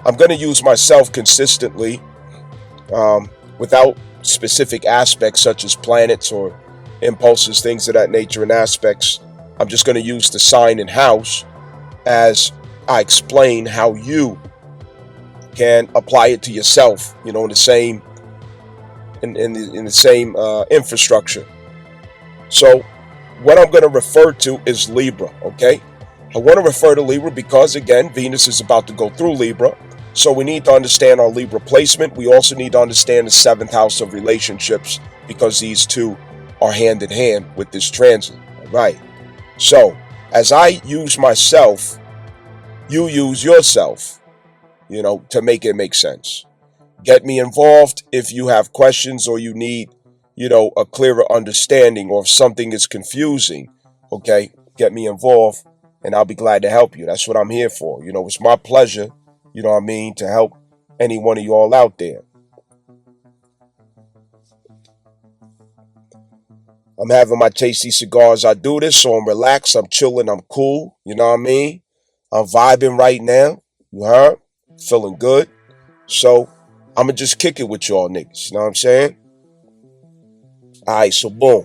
I'm going to use myself consistently, without specific aspects such as planets or impulses, things of that nature and aspects. I'm just going to use the sign and house as I explain how you can apply it to yourself, in the same infrastructure. So what I'm going to refer to is Libra, okay? I want to refer to Libra because, again, Venus is about to go through Libra. So we need to understand our Libra placement. We also need to understand the 7th house of relationships because these two are hand in hand with this transit, all right? So as I use myself, you use yourself, to make it make sense. Get me involved if you have questions or you need, a clearer understanding, or if something is confusing, okay? Get me involved and I'll be glad to help you. That's what I'm here for. It's my pleasure, to help any one of you all out there. I'm having my tasty cigars. I do this, so I'm relaxed, I'm chilling, I'm cool, I'm vibing right now, you heard? Feeling good. So, I'm going to just kick it with y'all niggas, you know what I'm saying? Alright, so boom.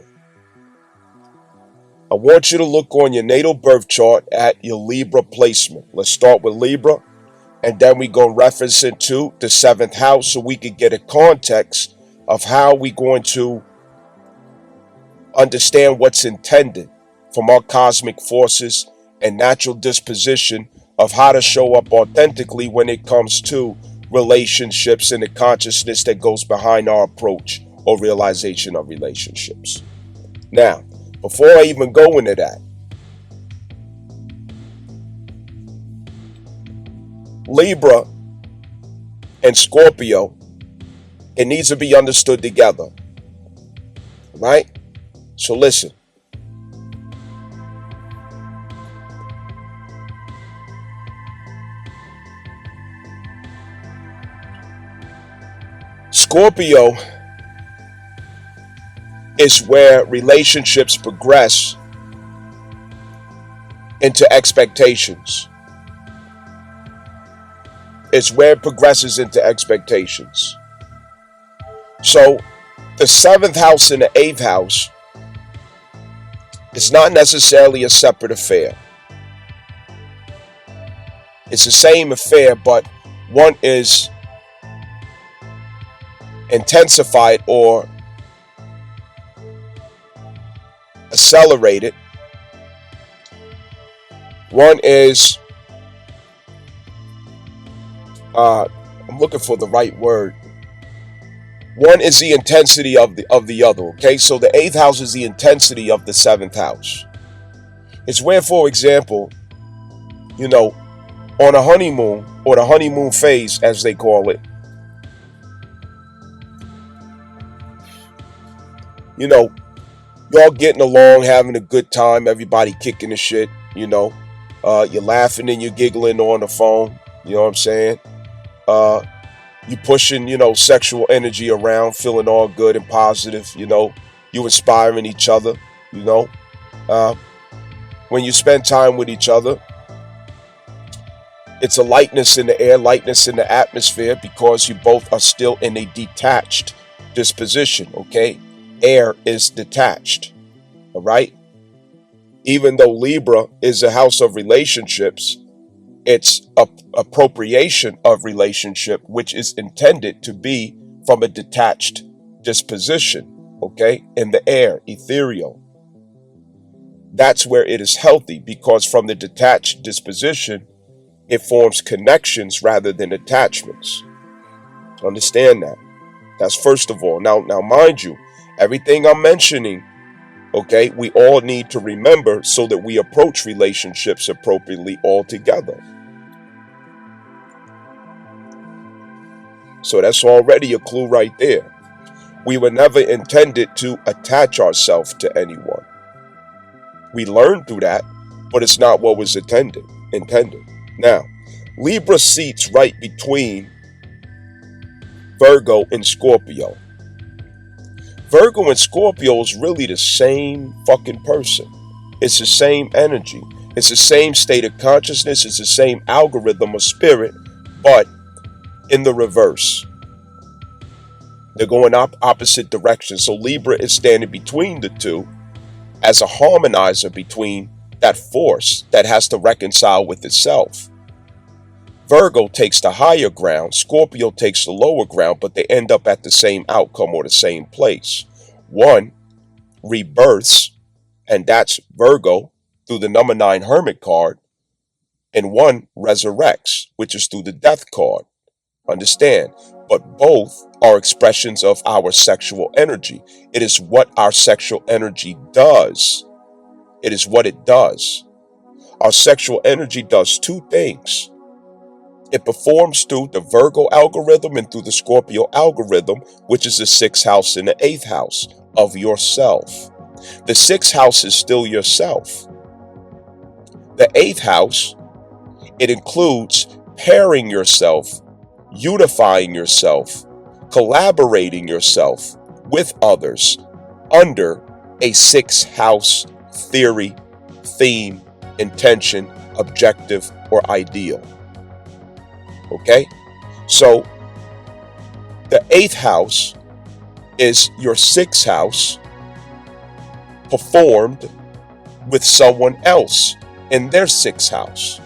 I want you to look on your natal birth chart at your Libra placement. Let's start with Libra, and then we go reference into the 7th house so we can get a context of how we're going to understand what's intended from our cosmic forces and natural disposition of how to show up authentically when it comes to relationships and the consciousness that goes behind our approach or realization of relationships. Now, before I even go into that, Libra and Scorpio, it needs to be understood together, right? So listen. Scorpio is where relationships progress into expectations. It's where it progresses into expectations. So the 7th house and the 8th house is not necessarily a separate affair. It's the same affair, but one is intensified or accelerated. One is, I'm looking for the right word. One is the intensity of the other, okay? So the 8th house is the intensity of the 7th house. It's where, for example, on a honeymoon, or the honeymoon phase, as they call it, y'all getting along, having a good time, everybody kicking the shit, you're laughing and you're giggling on the phone, you know what I'm saying? You pushing, sexual energy around, feeling all good and positive, you inspiring each other, when you spend time with each other, It's a lightness in the air, lightness in the atmosphere, because you both are still in a detached disposition, okay? Air is detached, all right? Even though Libra is a house of relationships, it's a appropriation of relationship, which is intended to be from a detached disposition, okay? In the air, ethereal. That's where it is healthy, because from the detached disposition, it forms connections rather than attachments. Understand that. That's first of all. Now, mind you, everything I'm mentioning, okay, we all need to remember so that we approach relationships appropriately all together. So that's already a clue right there. We were never intended to attach ourselves to anyone. We learned through that, but it's not what was intended. Now, Libra seats right between Virgo and Scorpio. Virgo and Scorpio is really the same fucking person. It's the same energy. It's the same state of consciousness. It's the same algorithm of spirit, but in the reverse. They're going opposite directions. So Libra is standing between the two as a harmonizer between that force that has to reconcile with itself. Virgo takes the higher ground, Scorpio takes the lower ground, but they end up at the same outcome or the same place. One rebirths, and that's Virgo through the number 9 Hermit card, and one resurrects, which is through the Death card. Understand? But both are expressions of our sexual energy. It is what our sexual energy does. It is what it does. Our sexual energy does two things. It performs through the Virgo algorithm and through the Scorpio algorithm, which is the 6th house and the 8th house of yourself. The 6th house is still yourself. The 8th house, it includes pairing yourself, unifying yourself, collaborating yourself with others under a 6th house theory, theme, intention, objective, or ideal. Okay? So the 8th house is your 6th house performed with someone else in their 6th house.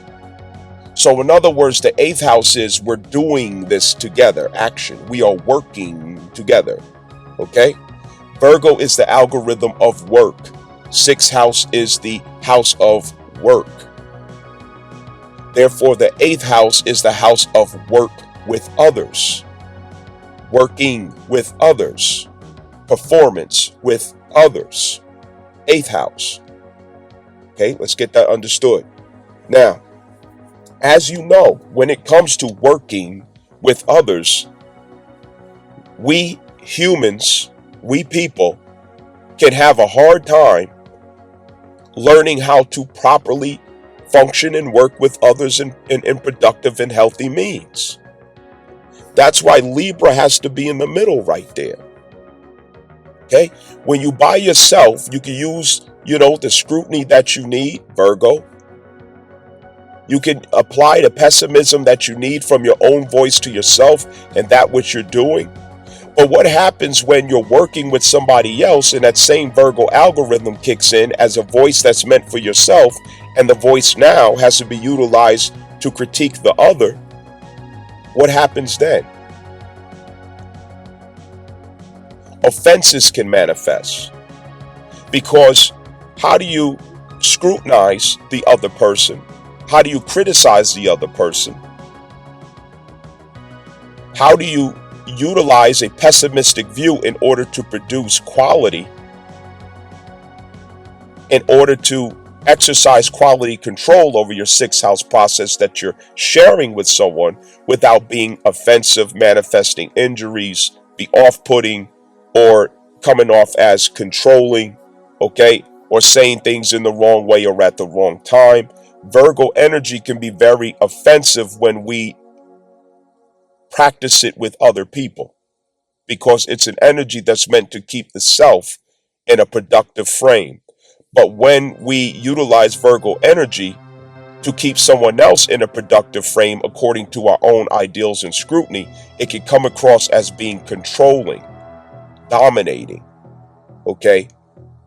So in other words, the 8th house is we're doing this together, action. We are working together. Okay? Virgo is the algorithm of work. 6th house is the house of work. Therefore, the 8th house is the house of work with others, working with others, performance with others. 8th house. Okay, let's get that understood. Now, as you know, when it comes to working with others, we humans, we people, can have a hard time learning how to properly function and work with others in productive and healthy means. That's why Libra has to be in the middle right there. Okay? When you by yourself, you can use, the scrutiny that you need, Virgo. You can apply the pessimism that you need from your own voice to yourself and that which you're doing. But what happens when you're working with somebody else and that same Virgo algorithm kicks in as a voice that's meant for yourself, and the voice now has to be utilized to critique the other? What happens then? Offenses can manifest. Because how do you scrutinize the other person? How do you criticize the other person? How do you utilize a pessimistic view in order to produce quality, in order to exercise quality control over your 6th house process that you're sharing with someone without being offensive, manifesting injuries, be off-putting, or coming off as controlling, okay, or saying things in the wrong way or at the wrong time? Virgo energy can be very offensive when we practice it with other people, because it's an energy that's meant to keep the self in a productive frame. But when we utilize Virgo energy to keep someone else in a productive frame according to our own ideals and scrutiny, it can come across as being controlling, dominating, okay,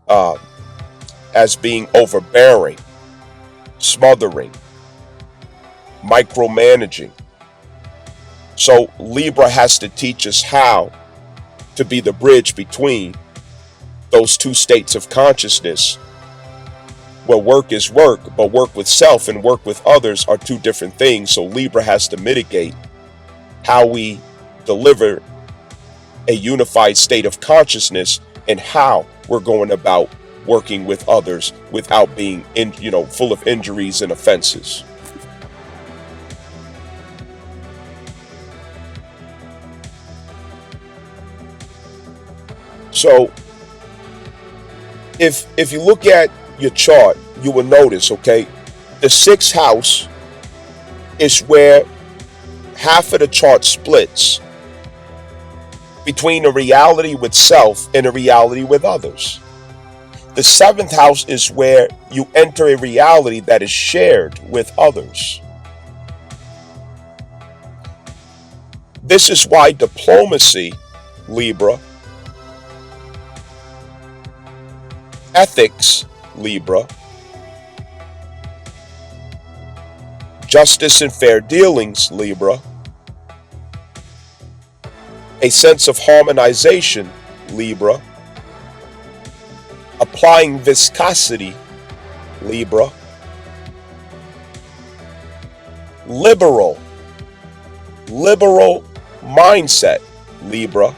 uh, as being overbearing, smothering, micromanaging. So Libra has to teach us how to be the bridge between those two states of consciousness, where work is work, but work with self and work with others are two different things. So Libra has to mitigate how we deliver a unified state of consciousness and how we're going about working with others without being full of injuries and offenses. So if you look at your chart, you will notice, okay, the sixth house is where half of the chart splits between a reality with self and a reality with others. The seventh house is where you enter a reality that is shared with others. This is why diplomacy, Libra, ethics, Libra, justice and fair dealings, Libra, a sense of harmonization, Libra, applying viscosity, Libra, liberal mindset, Libra.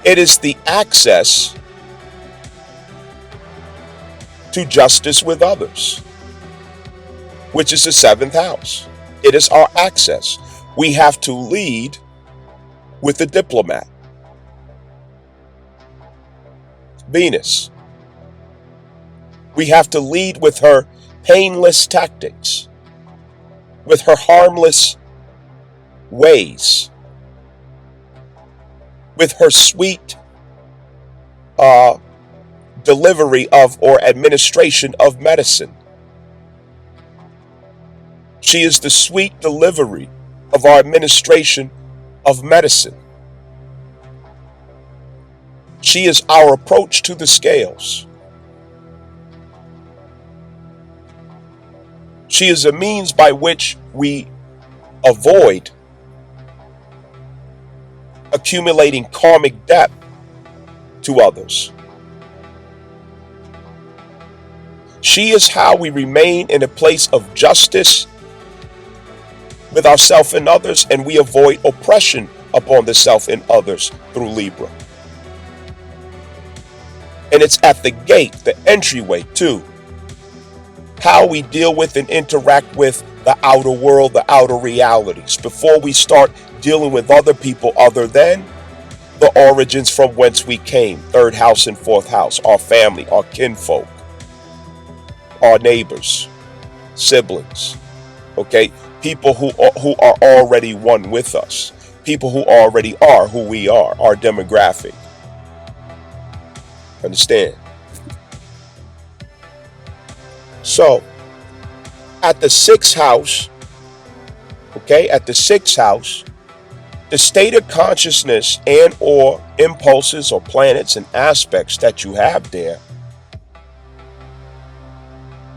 It is the access to justice with others, which is the seventh house. It is our access. We have to lead with the diplomat, Venus. We have to lead with her painless tactics, with her harmless ways, with her sweet delivery of or administration of medicine. She is the sweet delivery of our administration of medicine. She is our approach to the scales. She is a means by which we avoid accumulating karmic debt to others. She is how we remain in a place of justice with ourselves and others, and we avoid oppression upon the self and others through Libra. And it's at the gate, the entryway to how we deal with and interact with the outer world, the outer realities, before we start dealing with other people other than the origins from whence we came, third house and fourth house, our family, our kinfolk, our neighbors, siblings, okay? People who are already one with us, people who already are who we are, our demographic. Understand? So, at the sixth house, okay, at the sixth house, the state of consciousness and or impulses or planets and aspects that you have there,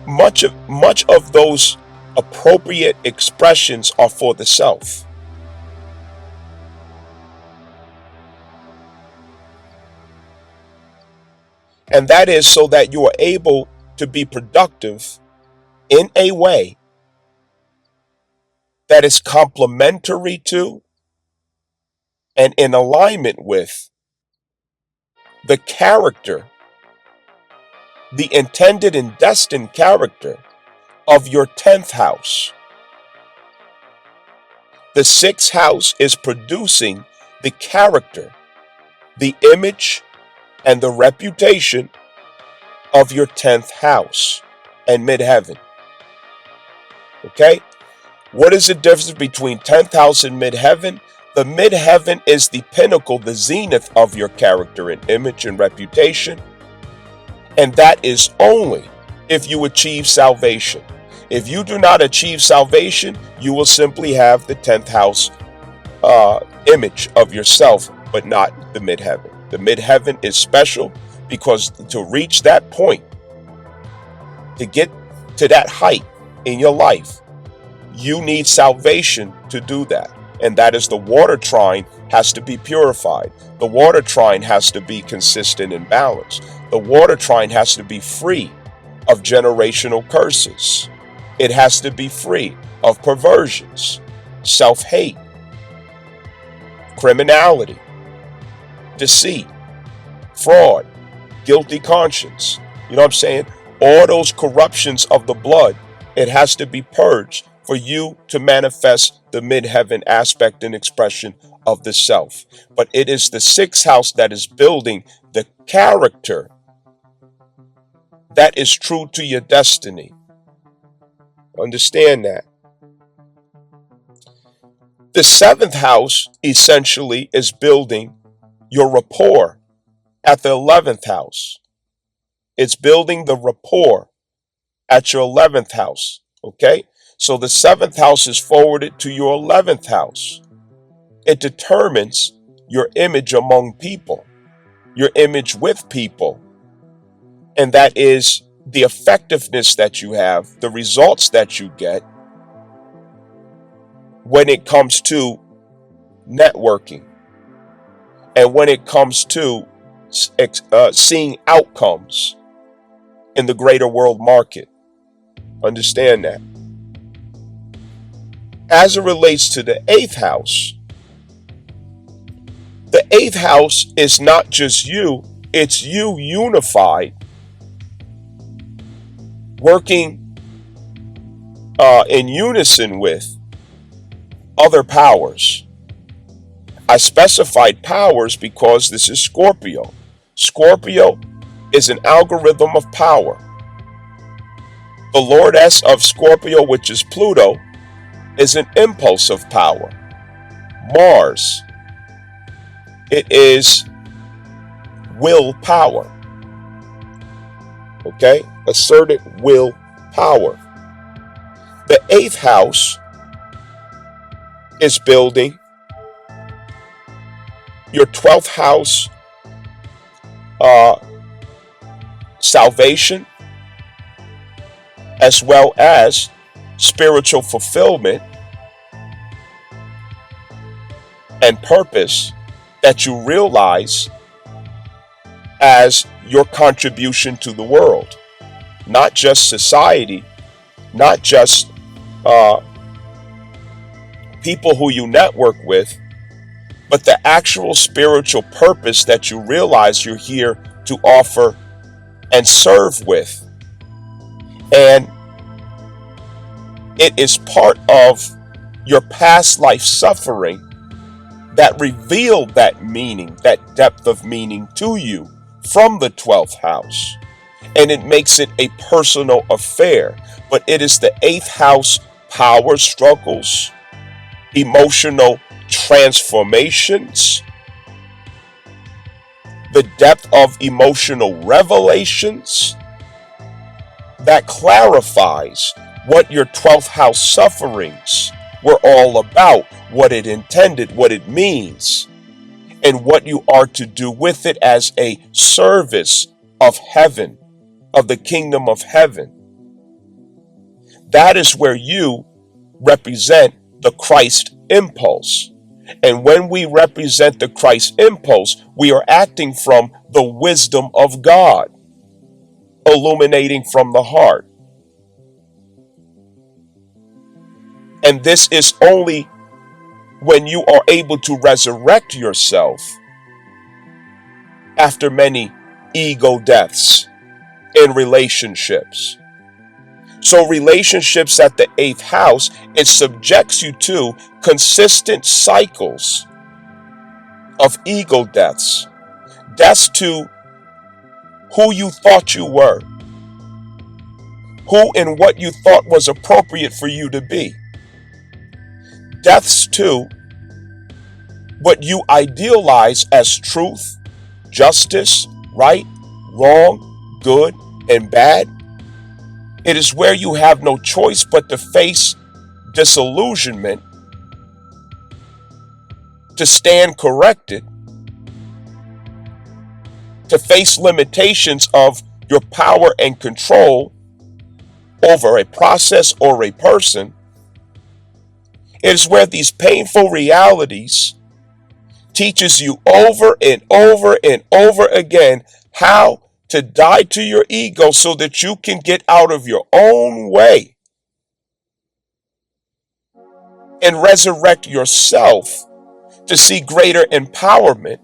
much of those appropriate expressions are for the self. And that is so that you are able to be productive in a way that is complementary to and in alignment with the character, the intended and destined character of your 10th house. The 6th house is producing the character, the image, and the reputation of your 10th house and midheaven. Okay? What is the difference between 10th house and midheaven? The midheaven is the pinnacle, the zenith of your character and image and reputation. And that is only if you achieve salvation. If you do not achieve salvation, you will simply have the 10th house image of yourself, but not the midheaven. The midheaven is special because to reach that point, to get to that height in your life, you need salvation to do that. And that is the water trine has to be purified. The water trine has to be consistent and balanced. The water trine has to be free of generational curses. It has to be free of perversions, self-hate, criminality, deceit, fraud, guilty conscience. You know what I'm saying? All those corruptions of the blood, it has to be purged for you to manifest the midheaven aspect and expression of the self. But it is the 6th house that is building the character that is true to your destiny. Understand that. The 7th house essentially is building your rapport at the 11th house. It's building the rapport at your 11th house. Okay? So the 7th house is forwarded to your 11th house. It determines your image among people, your image with people. And that is the effectiveness that you have, the results that you get when it comes to networking and when it comes to seeing outcomes in the greater world market. Understand that. As it relates to the 8th house, the 8th house is not just you, it's you unified, working in unison with other powers. I specified powers because this is Scorpio. Scorpio is an algorithm of power. The lordess of Scorpio, which is Pluto, is an impulse of power. Mars, it is willpower. Okay? Asserted willpower. The 8th house is building your 12th house salvation, as well as spiritual fulfillment and purpose that you realize as your contribution to the world. Not just society, not just people who you network with, but the actual spiritual purpose that you realize you're here to offer and serve with. And it is part of your past life suffering that revealed that meaning, that depth of meaning to you from the 12th house. And it makes it a personal affair. But it is the 8th house power struggles, emotional transformations, the depth of emotional revelations that clarifies what your 12th house sufferings were all about, what it intended, what it means, and what you are to do with it as a service of heaven, of the kingdom of heaven. That is where you represent the Christ impulse. And when we represent the Christ impulse, we are acting from the wisdom of God, illuminating from the heart. And this is only when you are able to resurrect yourself after many ego deaths in relationships. So relationships at the 8th house, it subjects you to consistent cycles of ego deaths. Deaths to who you thought you were, who and what you thought was appropriate for you to be. Deaths to what you idealize as truth, justice, right, wrong, good, and bad. It is where you have no choice but to face disillusionment, to stand corrected, to face limitations of your power and control over a process or a person. It is where these painful realities teaches you over and over and over again how to die to your ego so that you can get out of your own way and resurrect yourself to see greater empowerment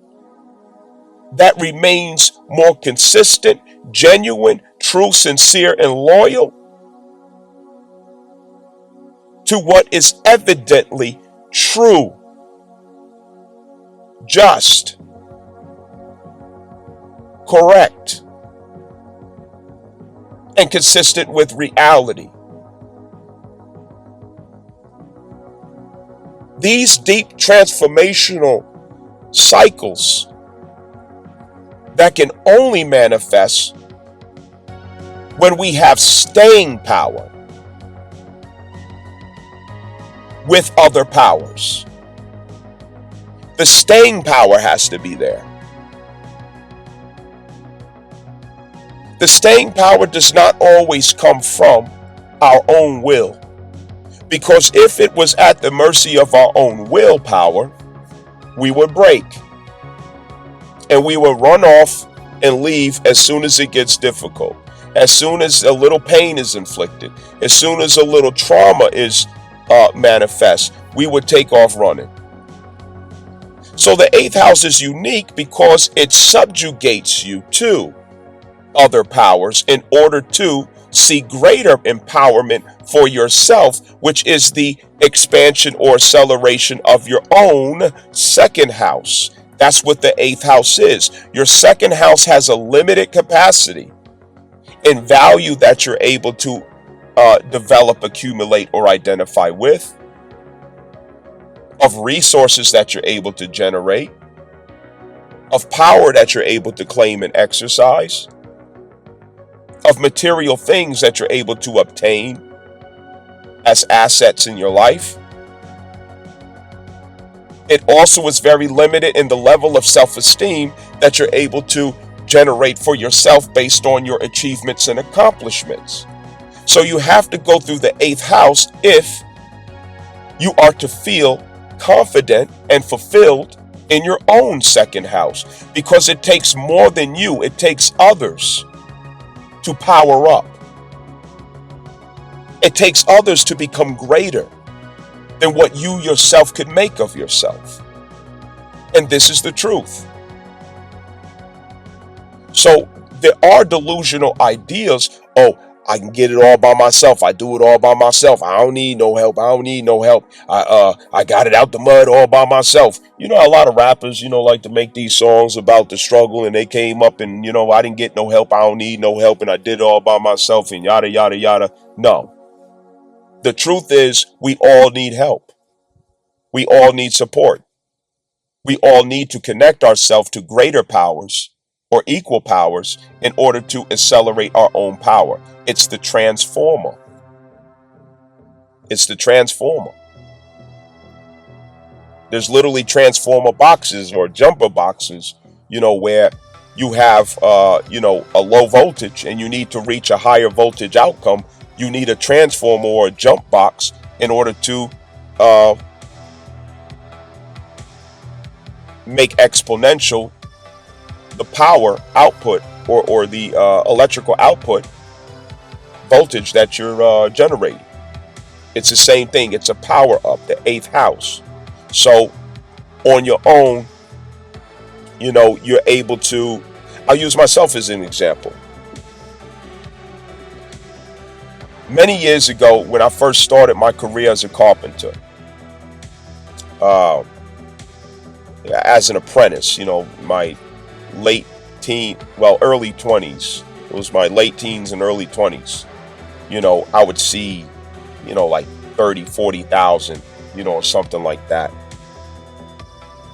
that remains more consistent, genuine, true, sincere, and loyal to what is evidently true, just, correct, and consistent with reality. These deep transformational cycles that can only manifest when we have staying power with other powers. The staying power has to be there. The staying power does not always come from our own will, because if it was at the mercy of our own willpower, we would break and we will run off and leave as soon as it gets difficult, as soon as a little pain is inflicted, as soon as a little trauma is manifest, we would take off running. So the eighth house is unique because it subjugates you to other powers in order to see greater empowerment for yourself, which is the expansion or acceleration of your own second house. That's what the eighth house is. Your second house has a limited capacity and value that you're able to develop, accumulate, or identify with, of resources that you're able to generate, of power that you're able to claim and exercise, of material things that you're able to obtain as assets in your life. It also is very limited in the level of self-esteem that you're able to generate for yourself based on your achievements and accomplishments. So you have to go through the eighth house if you are to feel confident and fulfilled in your own second house, because it takes more than you. It takes others to power up. It takes others to become greater than what you yourself could make of yourself. And this is the truth. So there are delusional ideas. Oh, I can get it all by myself. I do it all by myself. I don't need no help. I don't need no help. I got it out the mud all by myself. You know, a lot of rappers, like to make these songs about the struggle, and they came up and, I didn't get no help. I don't need no help, and I did it all by myself, and yada, yada, yada. No. The truth is, we all need help. We all need support. We all need to connect ourselves to greater powers or equal powers in order to accelerate our own power. It's the transformer. It's the transformer. There's literally transformer boxes or jumper boxes, where you have, a low voltage and you need to reach a higher voltage outcome. You need a transformer or a jump box in order to make exponential the power output or the electrical output voltage that you're generating. It's the same thing. It's a power up, the eighth house. So on your own, you're able to, I'll use myself as an example. Many years ago, when I first started my career as a carpenter, as an apprentice, my early 20s. It was my late teens and early 20s. I would see, like 30, 40,000, or something like that.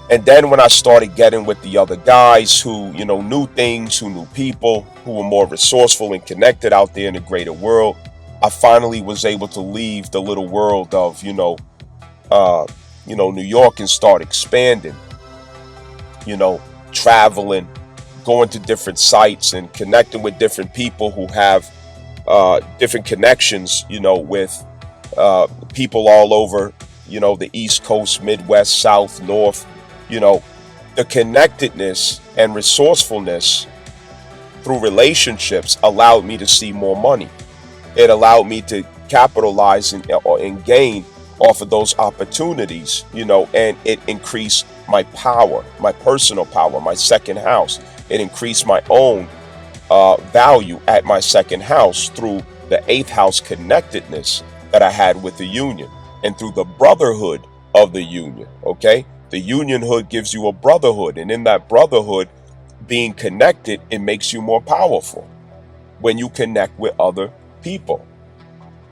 And then when I started getting with the other guys who, knew things, who knew people, who were more resourceful and connected out there in the greater world, I finally was able to leave the little world of, uh, New York and start expanding, traveling, going to different sites and connecting with different people who have different connections, with people all over, the East Coast, Midwest, South, North, you know, the connectedness and resourcefulness through relationships allowed me to see more money. It allowed me to capitalize and gain off of those opportunities, and it increased my power, my personal power, my second house. It increased my own value at my second house through the eighth house connectedness that I had with the union and through the brotherhood of the union. Okay. The unionhood gives you a brotherhood, and in that brotherhood, being connected, it makes you more powerful when you connect with other people.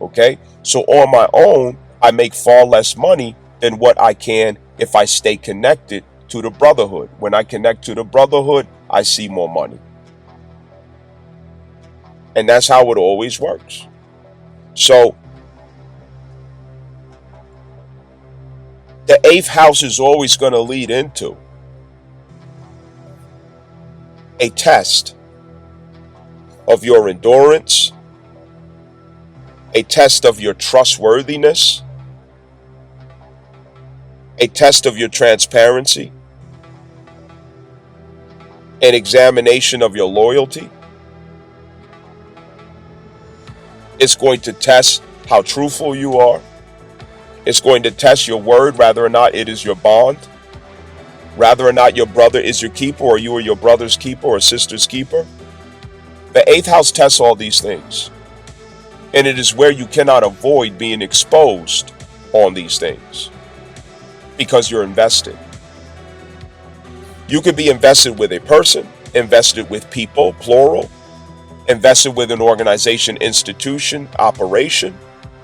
Okay. So on my own, I make far less money than what I can if I stay connected to the brotherhood. When I connect to the brotherhood, I see more money. And that's how it always works. So the eighth house is always going to lead into a test of your endurance, a test of your trustworthiness, a test of your transparency, an examination of your loyalty. It's going to test how truthful you are. It's going to test your word, whether or not it is your bond, whether or not your brother is your keeper, or you are your brother's keeper or sister's keeper. The eighth house tests all these things. And it is where you cannot avoid being exposed on these things because you're invested. You could be invested with a person, invested with people, plural, invested with an organization, institution, operation,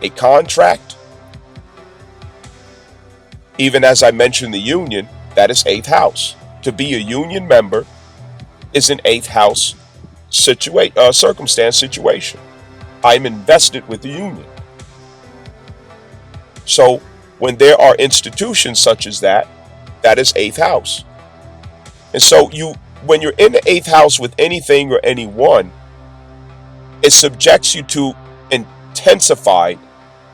a contract. Even as I mentioned the union, that is eighth house. To be a union member is an eighth house circumstance situation. I'm invested with the union. So when there are institutions such as that, that is eighth house. And so when you're in the eighth house with anything or anyone, it subjects you to intensified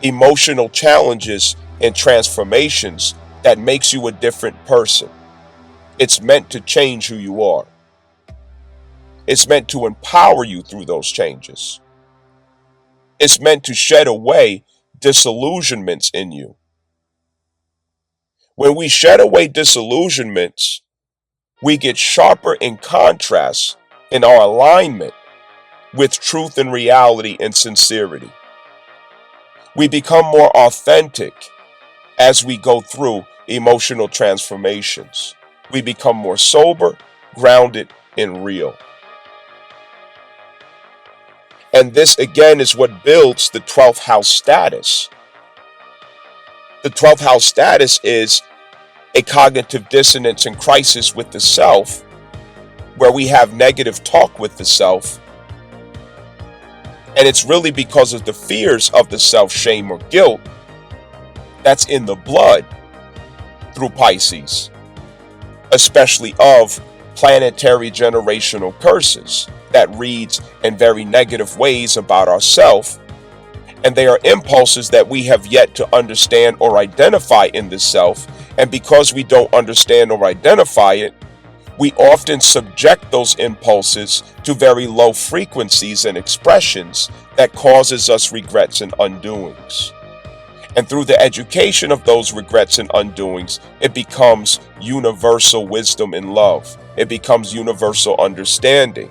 emotional challenges and transformations that makes you a different person. It's meant to change who you are. It's meant to empower you through those changes. It's meant to shed away disillusionments in you. When we shed away disillusionments, we get sharper in contrast in our alignment with truth and reality and sincerity. We become more authentic as we go through emotional transformations. We become more sober, grounded, and real. And this again is what builds the 12th house status. The 12th house status is a cognitive dissonance and crisis with the self, where we have negative talk with the self. And it's really because of the fears of the self, shame or guilt that's in the blood through Pisces, especially of planetary generational curses that reads in very negative ways about ourselves. And they are impulses that we have yet to understand or identify in the self. And because we don't understand or identify it, we often subject those impulses to very low frequencies and expressions that causes us regrets and undoings. And through the education of those regrets and undoings, it becomes universal wisdom and love. It becomes universal understanding.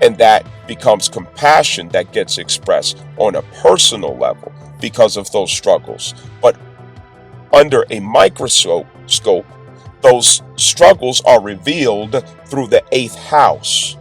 And that becomes compassion that gets expressed on a personal level because of those struggles. But under a microscope, those struggles are revealed through the eighth house.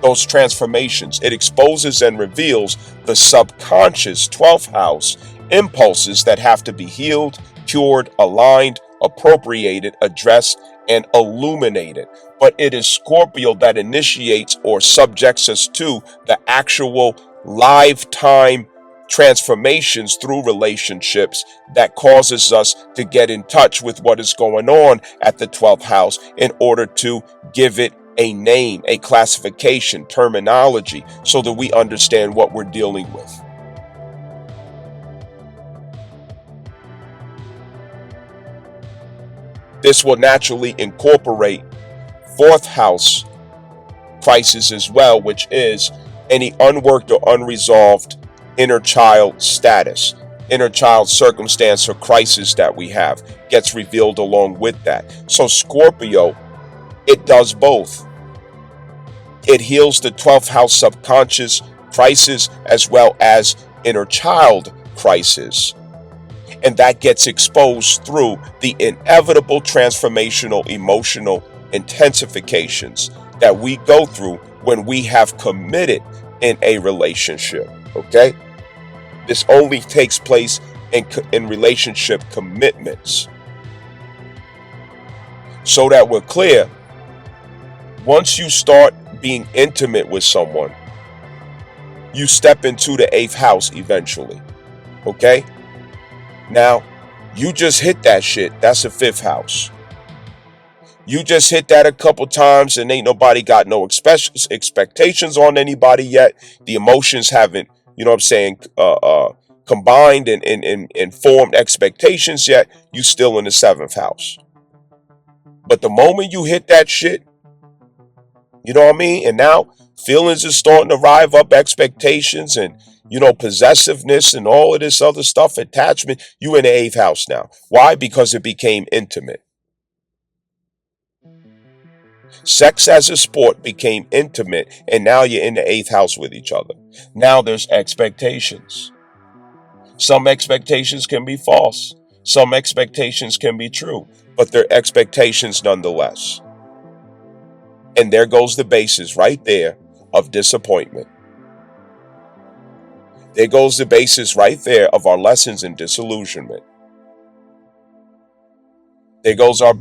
Those transformations, it exposes and reveals the subconscious 12th house impulses that have to be healed, cured, aligned, appropriated, addressed, and illuminated. But it is Scorpio that initiates or subjects us to the actual lifetime transformations through relationships that causes us to get in touch with what is going on at the 12th house in order to give it a name, a classification, terminology, so that we understand what we're dealing with. This will naturally incorporate 4th house crisis as well, which is any unworked or unresolved inner child status, inner child circumstance or crisis that we have gets revealed along with that. So Scorpio, it does both. It heals the 12th house subconscious crisis as well as inner child crisis. And that gets exposed through the inevitable transformational emotional intensifications that we go through when we have committed in a relationship. Okay? This only takes place in relationship commitments. So that we're clear, once you start being intimate with someone, you step into the 8th house eventually. Okay? Now, you just hit that shit. That's the 5th house. You just hit that a couple times and ain't nobody got no expectations on anybody yet. The emotions haven't, you know what I'm saying, combined and formed expectations yet. You still in the 7th house. But the moment you hit that shit, you know what I mean? And now feelings are starting to rise up, expectations and, you know, possessiveness and all of this other stuff, attachment. You in the 8th house now. Why? Because it became intimate. Sex as a sport became intimate, and now you're in the 8th house with each other. Now there's expectations. Some expectations can be false. Some expectations can be true, but they're expectations nonetheless. And there goes the basis right there of disappointment. There goes the basis right there of our lessons in disillusionment. There goes our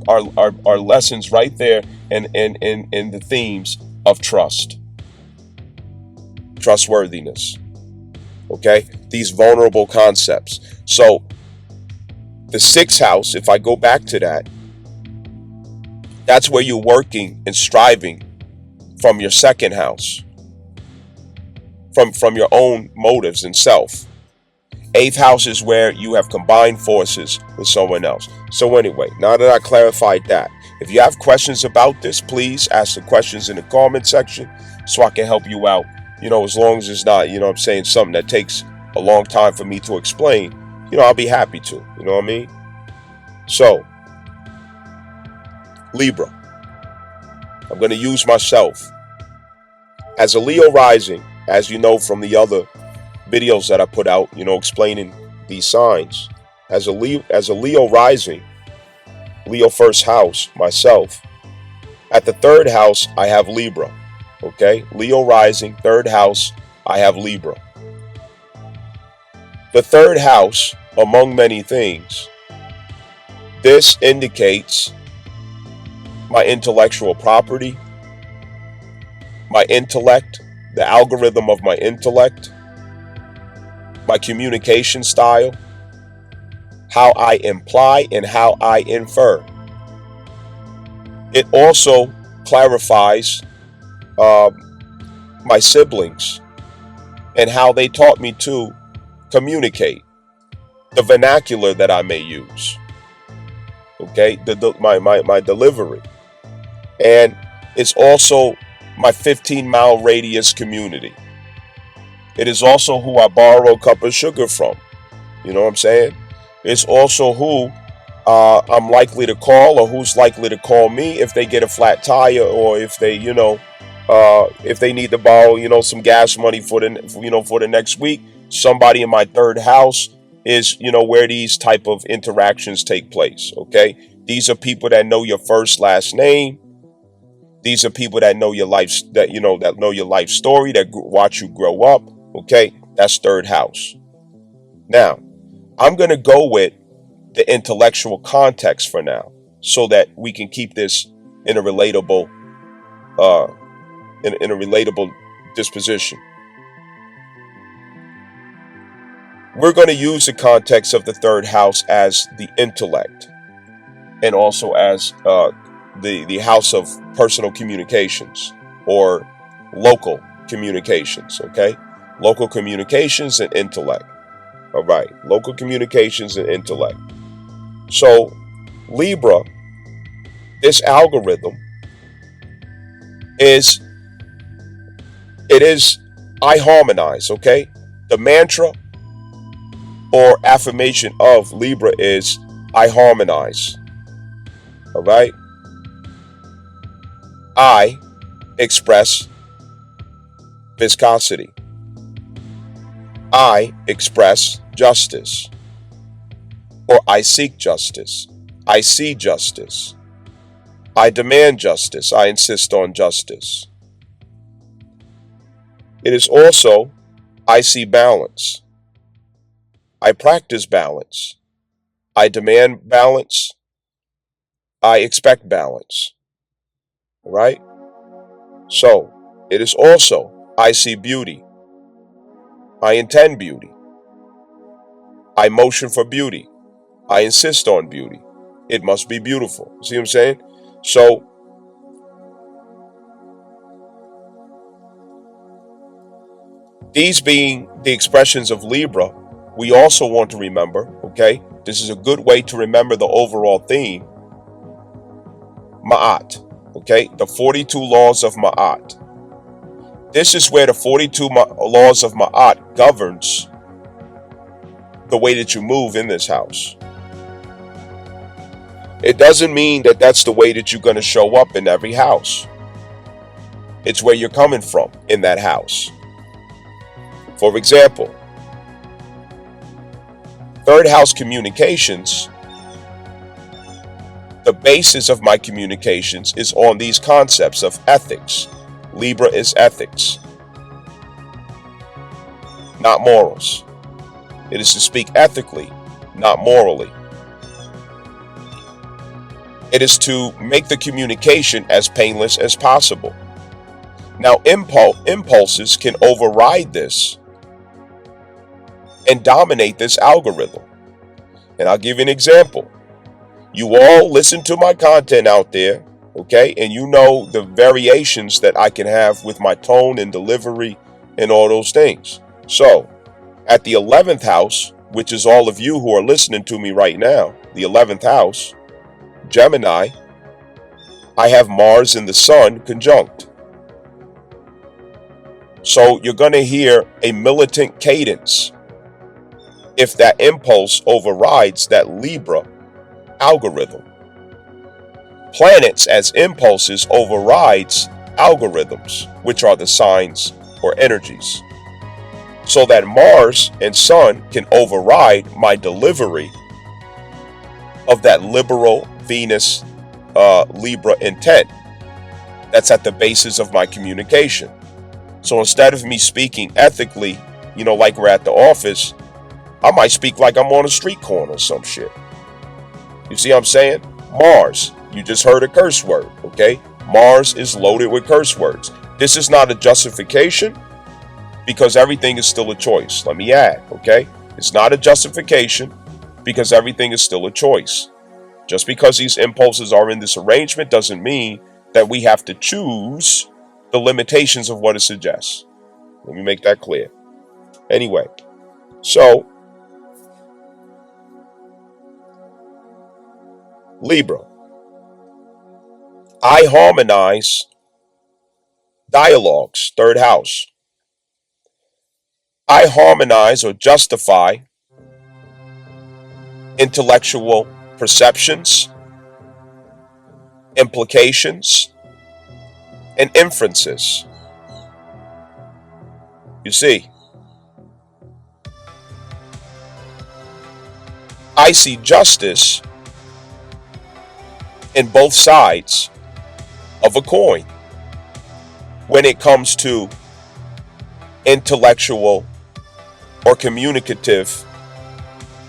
lessons right there in the themes of trust, trustworthiness. Okay? These vulnerable concepts. So the 6th house, if I go back to that, that's where you're working and striving from your 2nd house, from your own motives and self. 8th house is where you have combined forces with someone else. So anyway, now that I clarified that, if you have questions about this, please ask the questions in the comment section so I can help you out. You know, as long as it's not, you know what I'm saying, something that takes a long time for me to explain, you know, I'll be happy to. You know what I mean? So, Libra, I'm going to use myself as a Leo rising, as you know from the other videos that I put out, you know, explaining these signs. As a Leo rising, Leo 1st house, myself. At the 3rd house, I have Libra. Okay? Leo rising, 3rd house, I have Libra. The 3rd house, among many things, this indicates my intellectual property, my intellect, the algorithm of my intellect, my communication style, how I imply and how I infer. It also clarifies my siblings and how they taught me to communicate, the vernacular that I may use, okay, my delivery. And it's also my 15-mile radius community. It is also who I borrow a cup of sugar from. You know what I'm saying? It's also who I'm likely to call, or who's likely to call me if they get a flat tire, or if they, you know, if they need to borrow, you know, some gas money for the next week. Somebody in my 3rd house is, you know, where these type of interactions take place. Okay, these are people that know your first, last name. These are people that know your life, that know your life story, that watch you grow up. Okay, that's 3rd house. Now, I'm going to go with the intellectual context for now, so that we can keep this in a relatable, in a relatable disposition. We're going to use the context of the third house as the intellect, and also as the house of personal communications, or local communications. Okay, local communications and intellect. All right, local communications and intellect. So Libra, this algorithm is I harmonize. Okay, the mantra or affirmation of Libra is I harmonize. All right, I express viscosity. I express justice, or I seek justice. I see justice. I demand justice. I insist on justice. It is also I see balance. I practice balance. I demand balance. I expect balance. All right? So, it is also I see beauty. I intend beauty. I motion for beauty. I insist on beauty. It must be beautiful. See what I'm saying? So, these being the expressions of Libra, we also want to remember, okay, this is a good way to remember the overall theme, Ma'at, okay, the 42 laws of Ma'at. This is where the 42 laws of Ma'at governs the way that you move in this house. It doesn't mean that that's the way that you're going to show up in every house. It's where you're coming from in that house. For example, third house communications, the basis of my communications is on these concepts of ethics. Libra is ethics, not morals. It is to speak ethically, not morally. It is to make the communication as painless as possible. Now, impulses can override this and dominate this algorithm. And I'll give you an example. You all listen to my content out there, okay? And you know the variations that I can have with my tone and delivery and all those things. So, at the 11th house, which is all of you who are listening to me right now, the 11th house, Gemini, I have Mars and the Sun conjunct. So you're going to hear a militant cadence if that impulse overrides that Libra algorithm. Planets as impulses overrides algorithms, which are the signs or energies. So that Mars and Sun can override my delivery of that liberal Venus Libra intent that's at the basis of my communication. So instead of me speaking ethically, like we're at the office, I might speak like I'm on a street corner or some shit. You see what I'm saying? Mars, you just heard a curse word, okay? Mars is loaded with curse words. This is not a justification because everything is still a choice. Let me add, okay? It's not a justification because everything is still a choice. Just because these impulses are in this arrangement doesn't mean that we have to choose the limitations of what it suggests. Let me make that clear. Anyway, so Libra, I harmonize dialogues, third house. I harmonize or justify intellectual perceptions, implications, and inferences. You see, I see justice in both sides of a coin when it comes to intellectual or communicative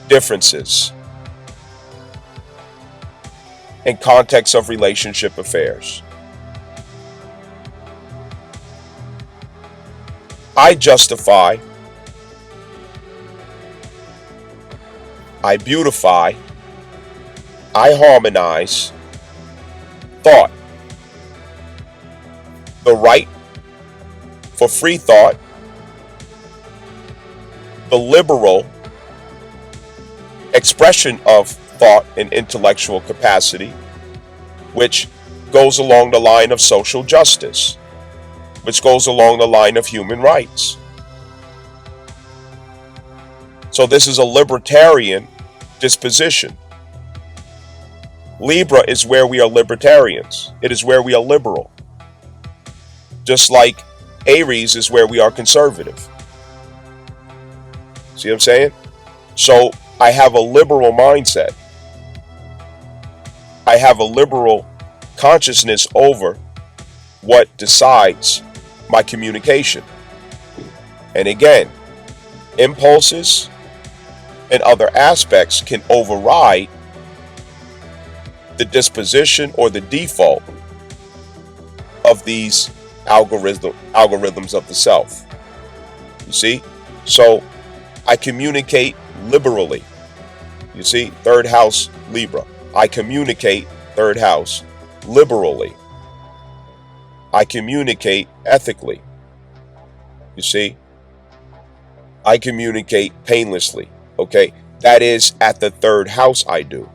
differences in context of relationship affairs. I justify I beautify, I harmonize thought. The right for free thought, the liberal expression of thought and intellectual capacity, which goes along the line of social justice, which goes along the line of human rights. So this is a libertarian disposition. Libra is where we are libertarians. It is where we are liberal. Just like Aries is where we are conservative. See what I'm saying? So I have a liberal mindset. I have a liberal consciousness over what decides my communication. And again, impulses and other aspects can override the disposition or the default of these algorithms of the self. You see? So I communicate liberally. You see? Third house Libra. I communicate, third house, liberally. I communicate ethically. You see? I communicate painlessly. Okay? That is at the third house I do.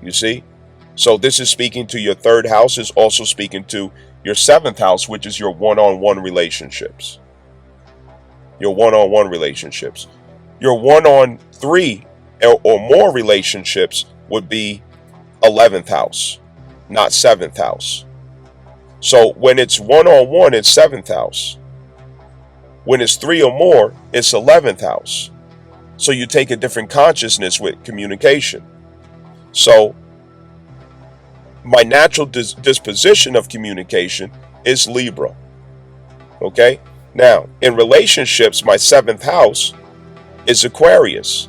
You see? So this is speaking to your third house, is also speaking to your seventh house, which is your one-on-one relationships. Your one-on-one relationships. Your one-on-three or more relationships would be 11th house, not 7th house. So when it's one-on-one, it's 7th house. When it's 3 or more, it's 11th house. So you take a different consciousness with communication. So my natural disposition of communication is Libra. Okay? Now, in relationships, my 7th house is Aquarius.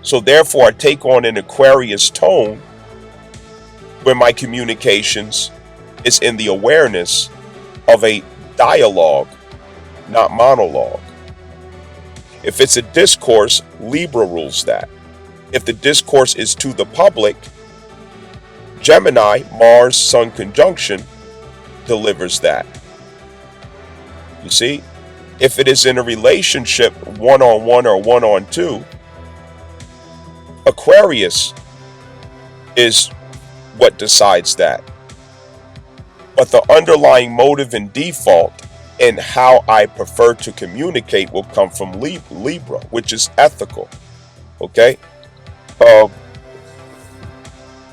So therefore, I take on an Aquarius tone when my communications is in the awareness of a dialogue, not monologue. If it's a discourse, Libra rules that. If the discourse is to the public, Gemini, Mars, Sun conjunction, delivers that. You see? If it is in a relationship, one-on-one or one-on-two, Aquarius is what decides that. But the underlying motive and default in how I prefer to communicate will come from Libra, which is ethical. Okay?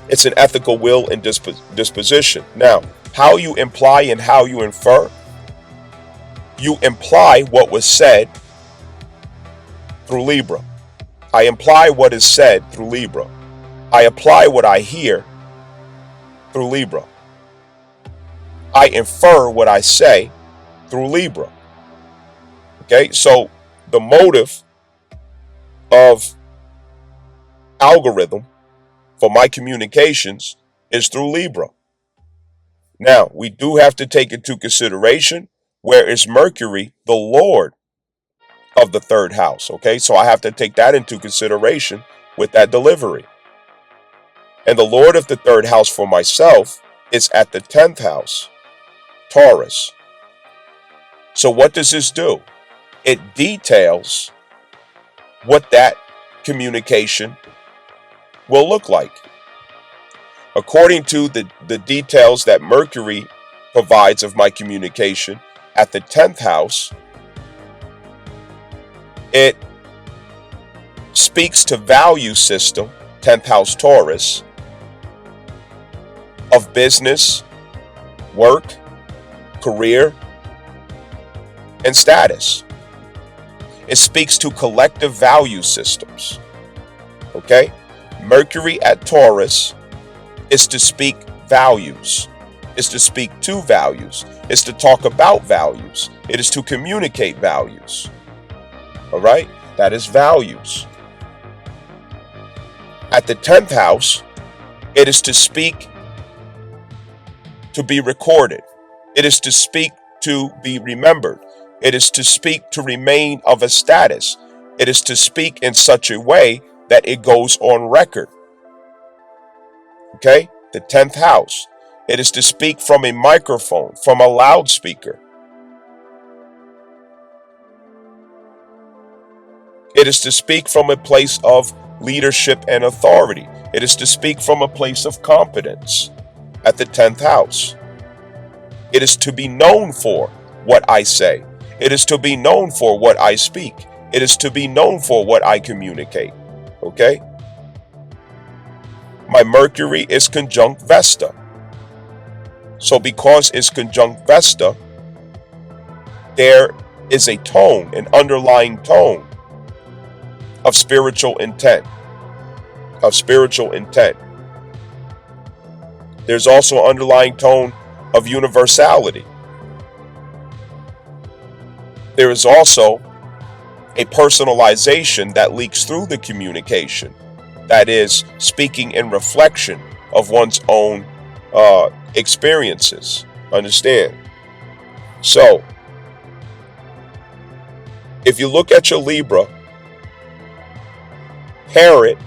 It's an ethical will and disposition. Now, how you imply and how you infer, you imply what was said through Libra. I imply what is said through Libra. I apply what I hear through Libra. I infer what I say through Libra. Okay, so the motive of algorithm for my communications is through Libra. Now, we do have to take into consideration where is Mercury, the Lord of the third house. Okay, so I have to take that into consideration with that delivery. And the Lord of the third house for myself is at the 10th house, Taurus. So what does this do? It details what that communication will look like. According to the details that Mercury provides of my communication at the 10th house, it speaks to value system, 10th house Taurus, of business, work, career, and status. It speaks to collective value systems. Okay? Mercury at Taurus is to speak values. It's to speak to values. It's to talk about values. It is to communicate values. All right? That is values. At the 10th house, it is to speak to be recorded. It is to speak to be remembered. It is to speak to remain of a status. It is to speak in such a way that it goes on record. Okay? The 10th house. It is to speak from a microphone, from a loudspeaker. It is to speak from a place of leadership and authority. It is to speak from a place of competence at the 10th house. It is to be known for what I say. It is to be known for what I speak. It is to be known for what I communicate. Okay? My Mercury is conjunct Vesta. So because it's conjunct Vesta, there is a tone, an underlying tone of spiritual intent. Of spiritual intent. There's also an underlying tone of universality. There is also a personalization that leaks through the communication. That is, speaking in reflection of one's own experiences. Understand? So, if you look at your Libra, pair it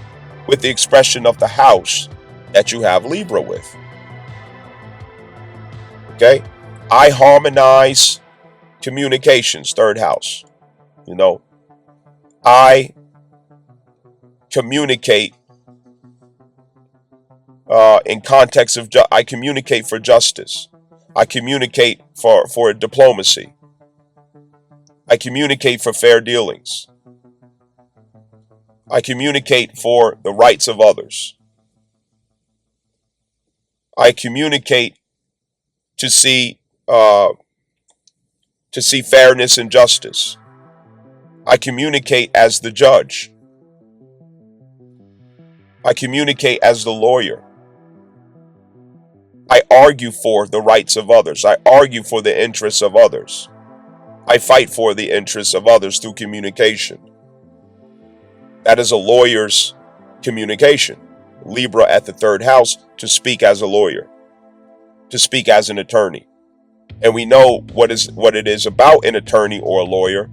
with the expression of the house that you have Libra with. Okay? I harmonize communications, 3rd house. You know, I communicate in context of, I communicate for justice. I communicate for diplomacy. I communicate for fair dealings. I communicate for the rights of others. I communicate to see fairness and justice. I communicate as the judge. I communicate as the lawyer. I argue for the rights of others. I argue for the interests of others. I fight for the interests of others through communication. That is a lawyer's communication. Libra at the 3rd house, to speak as a lawyer, to speak as an attorney. And we know what it is about an attorney or a lawyer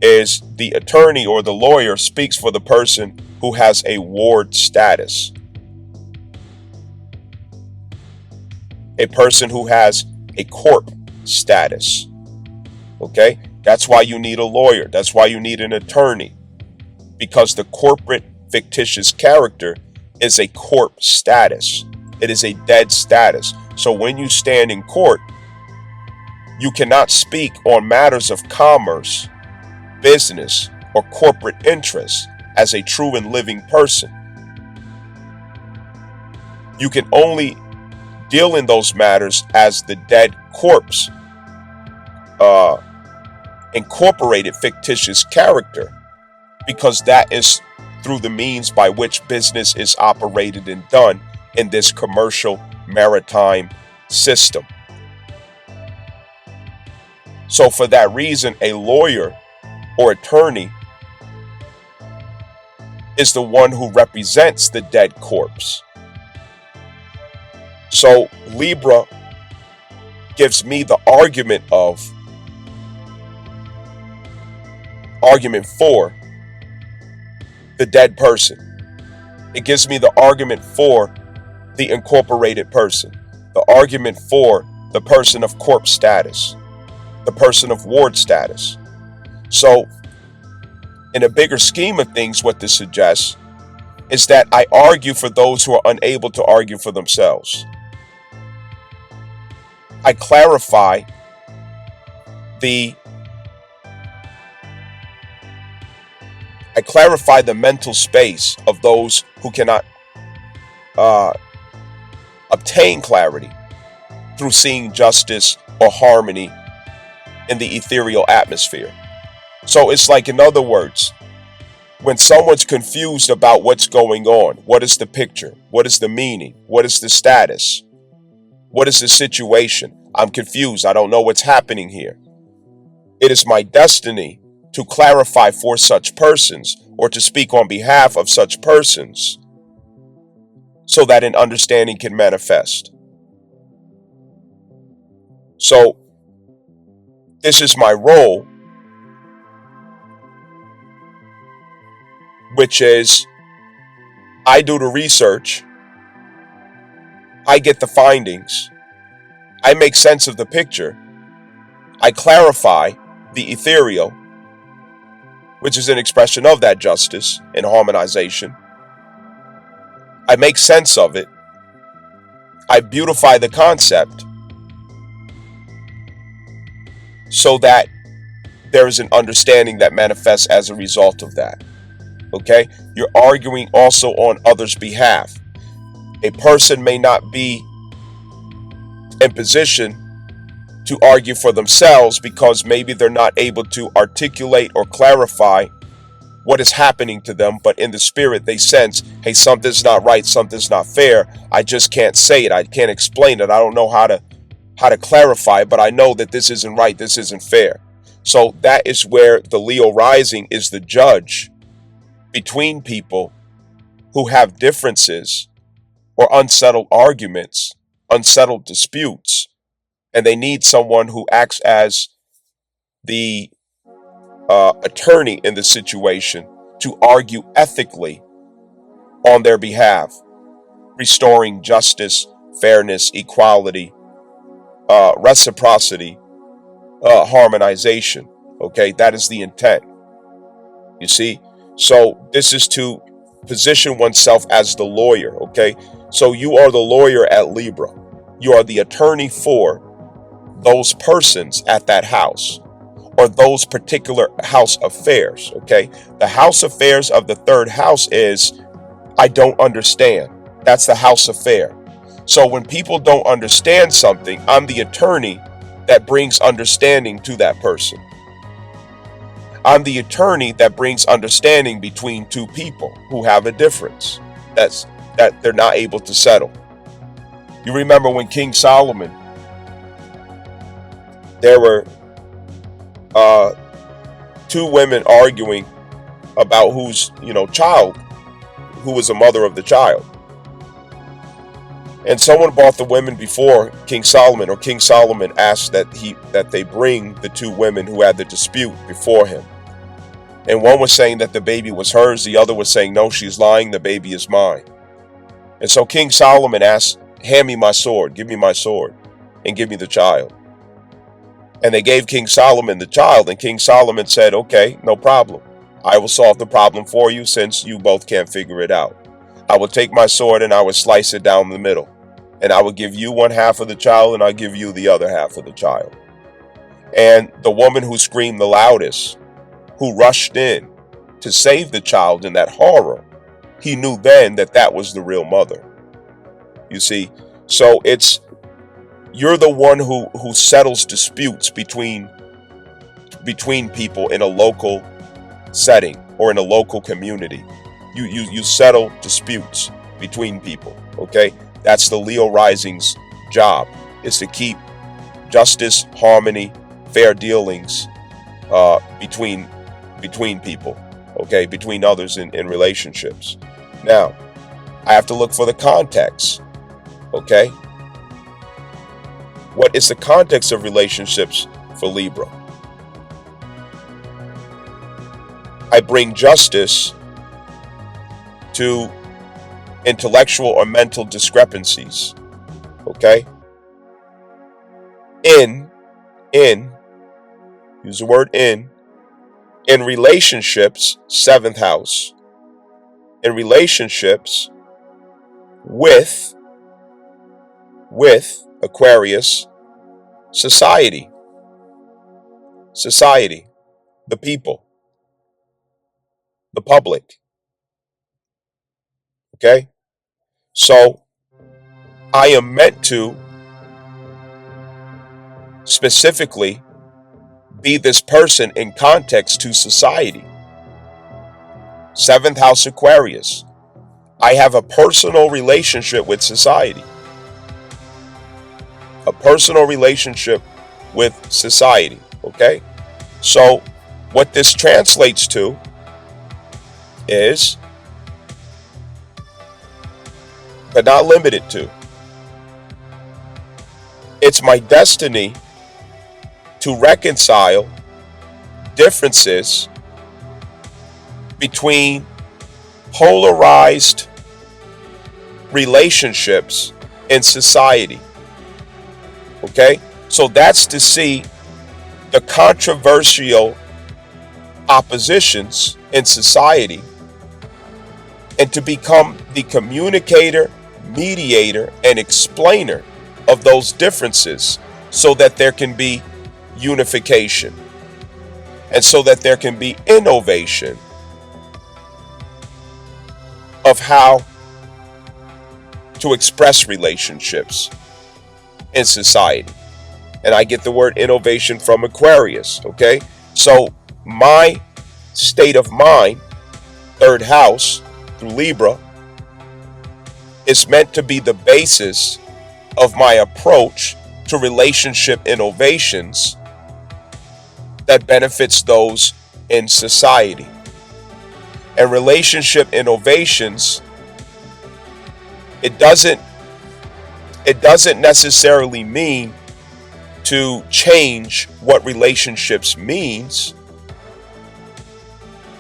is the attorney or the lawyer speaks for the person who has a ward status. A person who has a corp status. Okay? That's why you need a lawyer. That's why you need an attorney. Because the corporate fictitious character is a corp status. It is a dead status. So when you stand in court, you cannot speak on matters of commerce, business, or corporate interests as a true and living person. You can only deal in those matters as the dead corpse, incorporated fictitious character, because that is through the means by which business is operated and done in this commercial maritime system. So for that reason, a lawyer or attorney is the one who represents the dead corpse. So Libra gives me the argument for the dead person. It gives me the argument for the incorporated person, the argument for the person of corpse status, the person of ward status. So in a bigger scheme of things, what this suggests is that I argue for those who are unable to argue for themselves. I clarify the mental space of those who cannot obtain clarity through seeing justice or harmony in the ethereal atmosphere. So it's like, in other words, when someone's confused about what's going on, what is the picture? What is the meaning? What is the status? What is the situation? I'm confused. I don't know what's happening here. It is my destiny to clarify for such persons or to speak on behalf of such persons so that an understanding can manifest. So this is my role, which is I do the research. I get the findings. I make sense of the picture. I clarify the ethereal, which is an expression of that justice and harmonization. I make sense of it. I beautify the concept so that there is an understanding that manifests as a result of that. Okay? You're arguing also on others' behalf. A person may not be in position to argue for themselves because maybe they're not able to articulate or clarify what is happening to them, but in the spirit they sense, hey, something's not right, something's not fair. I just can't say it. I can't explain it. I don't know how to clarify it, but I know that this isn't right, this isn't fair. So that is where the Leo rising is the judge between people who have differences or unsettled arguments, unsettled disputes, and they need someone who acts as the attorney in the situation to argue ethically on their behalf, restoring justice, fairness, equality, reciprocity, harmonization. Okay, that is the intent. You see, so this is to position oneself as the lawyer. Okay, so you are the lawyer at Libra. You are the attorney for those persons at that house or those particular house affairs. Okay, the house affairs of the third house is I don't understand. That's the house affair. So when people don't understand something, I'm the attorney that brings understanding to that person. I'm the attorney that brings understanding between two people who have a difference that they're not able to settle. You remember when King Solomon, there were two women arguing about whose child, who was the mother of the child. And someone brought the women before King Solomon, or King Solomon asked that they bring the two women who had the dispute before him. And one was saying that the baby was hers, the other was saying, no, she's lying, the baby is mine. And so King Solomon asked, hand me my sword, give me my sword, and give me the child. And they gave King Solomon the child, and King Solomon said, okay, no problem. I will solve the problem for you since you both can't figure it out. I will take my sword and I will slice it down the middle. And I will give you one half of the child and I'll give you the other half of the child. And the woman who screamed the loudest, who rushed in to save the child in that horror, he knew then that that was the real mother. You see, so you're the one who settles disputes between people in a local setting or in a local community. You settle disputes between people. Okay, that's the Leo rising's job, is to keep justice, harmony, fair dealings between people. Okay, between others in relationships. Now, I have to look for the context. Okay, what is the context of relationships for Libra? I bring justice to intellectual or mental discrepancies. Okay? Use the word in relationships, 7th house, in relationships with Aquarius, society, the people, the public. Okay? So I am meant to specifically be this person in context to society. 7th house Aquarius. I have a personal relationship with society. A personal relationship with society. Okay? So what this translates to is, but not limited to, it's my destiny to reconcile differences between polarized relationships in society. Okay? So that's to see the controversial oppositions in society and to become the communicator, mediator, and explainer of those differences so that there can be unification and so that there can be innovation of how to express relationships in society. And I get the word innovation from Aquarius, okay? So my state of mind, third house through Libra, is meant to be the basis of my approach to relationship innovations that benefits those in society. And relationship innovations, it doesn't necessarily mean to change what relationships means,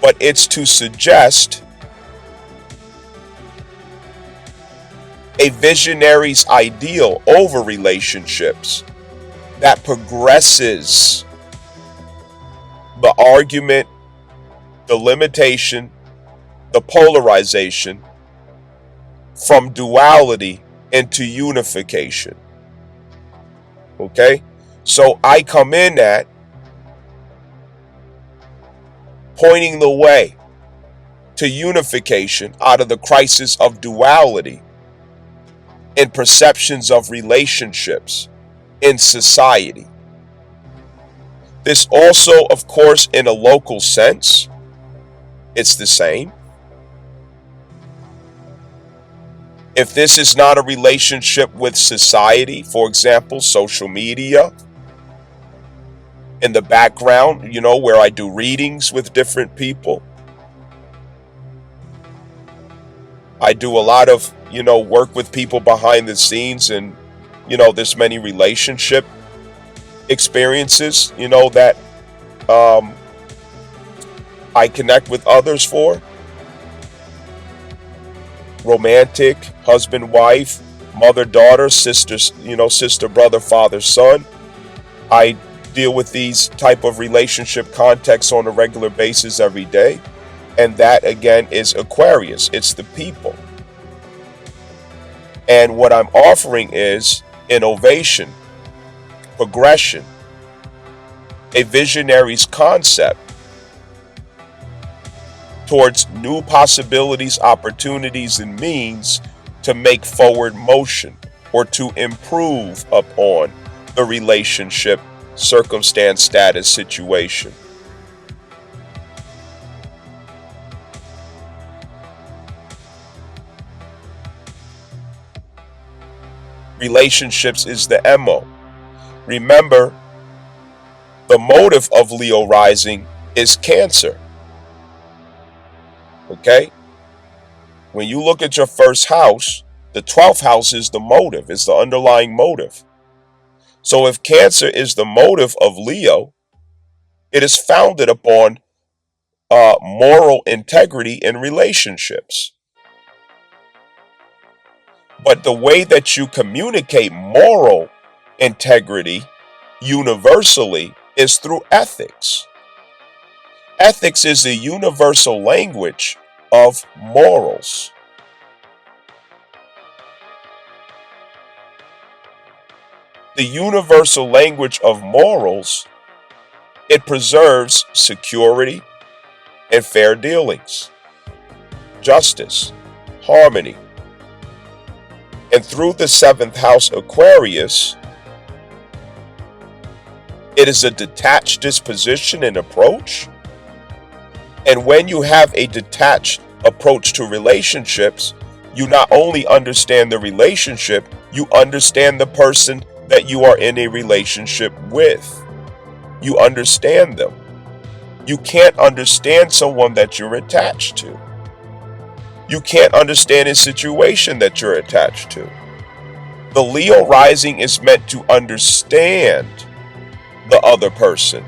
but it's to suggest a visionary's ideal over relationships that progresses the argument, the limitation, the polarization from duality into unification. Okay? So I come in at pointing the way to unification out of the crisis of duality in perceptions of relationships in society. This also, of course, in a local sense, it's the same. If this is not a relationship with society, for example, social media, in the background, where I do readings with different people, I do a lot of, work with people behind the scenes, and, there's many relationship experiences, that I connect with others for. Romantic, husband, wife, mother, daughter, sisters, sister, brother, father, son. I deal with these type of relationship contexts on a regular basis every day. And that again is Aquarius. It's the people. And what I'm offering is innovation, progression, a visionary's concept towards new possibilities, opportunities, and means to make forward motion or to improve upon the relationship, circumstance, status, situation. Relationships is the MO. Remember, the motive of Leo rising is Cancer. Okay? When you look at your first house, the 12th house is the motive, it's the underlying motive. So if Cancer is the motive of Leo, it is founded upon moral integrity in relationships. But the way that you communicate moral integrity universally is through ethics. Ethics is the universal language of morals. The universal language of morals, it preserves security and fair dealings, justice, harmony. And through the 7th house Aquarius, it is a detached disposition and approach. And when you have a detached approach to relationships, you not only understand the relationship, you understand the person that you are in a relationship with. You understand them. You can't understand someone that you're attached to. You can't understand a situation that you're attached to. The Leo rising is meant to understand the other person,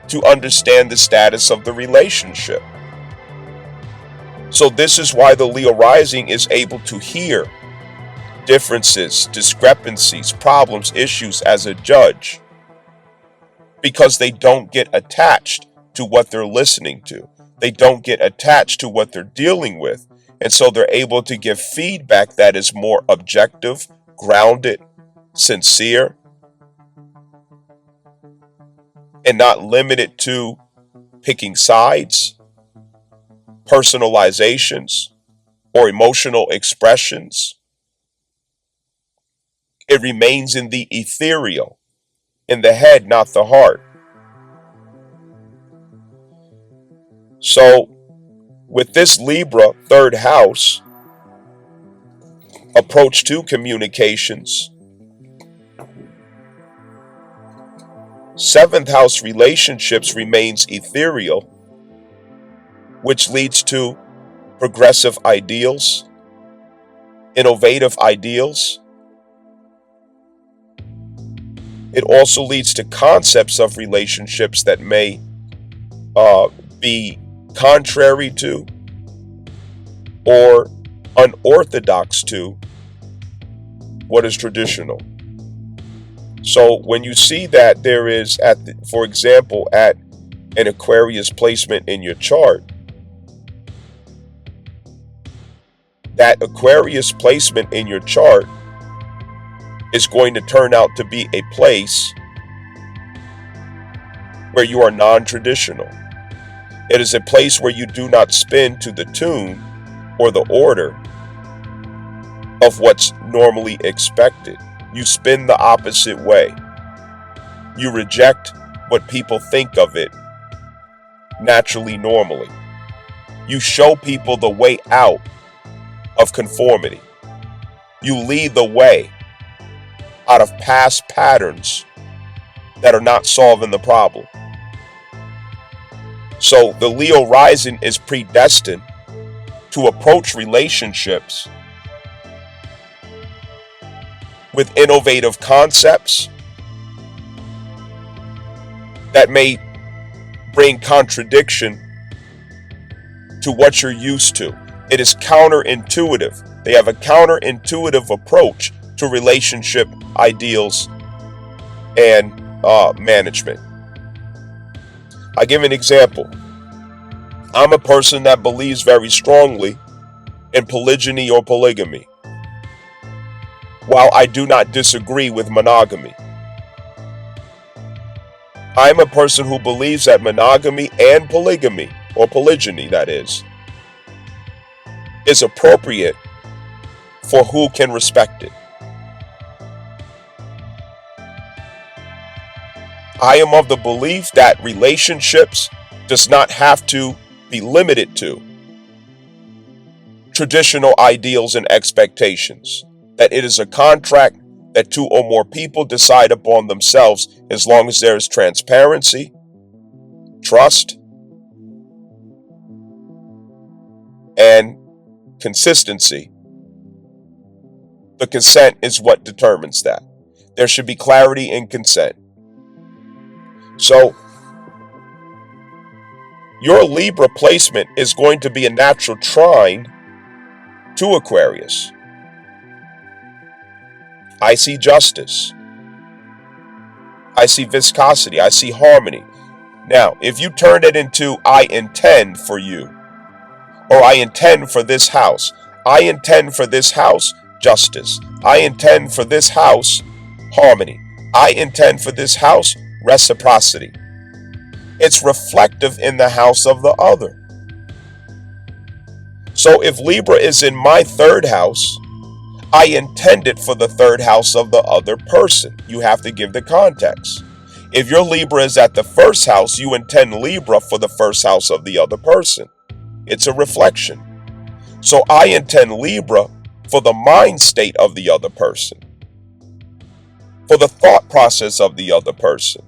to understand the status of the relationship. So this is why the Leo rising is able to hear differences, discrepancies, problems, issues as a judge, because they don't get attached to what they're listening to. They don't get attached to what they're dealing with. And so they're able to give feedback that is more objective, grounded, sincere, and not limited to picking sides, personalizations, or emotional expressions. It remains in the ethereal, in the head, not the heart. So, with this Libra third house approach to communications, seventh house relationships remains ethereal, which leads to progressive ideals, innovative ideals. It also leads to concepts of relationships that may be contrary to or unorthodox to what is traditional. So when you see that there is, for example, at an Aquarius placement in your chart, that Aquarius placement in your chart is going to turn out to be a place where you are non-traditional. It is a place where you do not spin to the tune or the order of what's normally expected. You spin the opposite way. You reject what people think of it naturally, normally. You show people the way out of conformity. You lead the way out of past patterns that are not solving the problem. So the Leo rising is predestined to approach relationships with innovative concepts that may bring contradiction to what you're used to. It is counterintuitive. They have a counterintuitive approach to relationship ideals and management. I give an example. I'm a person that believes very strongly in polygyny or polygamy, while I do not disagree with monogamy. I'm a person who believes that monogamy and polygamy, or polygyny that is appropriate for who can respect it. I am of the belief that relationships does not have to be limited to traditional ideals and expectations, that it is a contract that two or more people decide upon themselves, as long as there is transparency, trust, and consistency. The consent is what determines that. There should be clarity in consent. So, your Libra placement is going to be a natural trine to Aquarius. I see justice. I see viscosity. I see harmony. Now, if you turn it into I intend for you, or I intend for this house, I intend for this house justice, I intend for this house harmony, I intend for this house reciprocity. It's reflective in the house of the other. So if Libra is in my third house, I intend it for the third house of the other person. You have to give the context. If your Libra is at the first house, you intend Libra for the first house of the other person. It's a reflection. So I intend Libra for the mind state of the other person, for the thought process of the other person,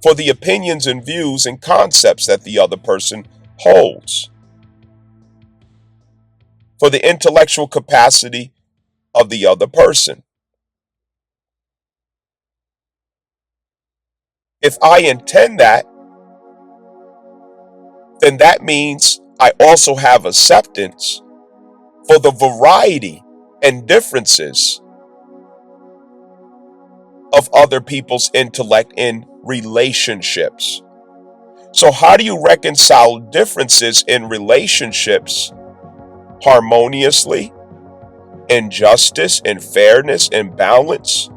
for the opinions and views and concepts that the other person holds, for the intellectual capacity of the other person. If I intend that, then that means I also have acceptance for the variety and differences of other people's intellect in relationships. So, how do you reconcile differences in relationships harmoniously, in justice, in fairness, in balance,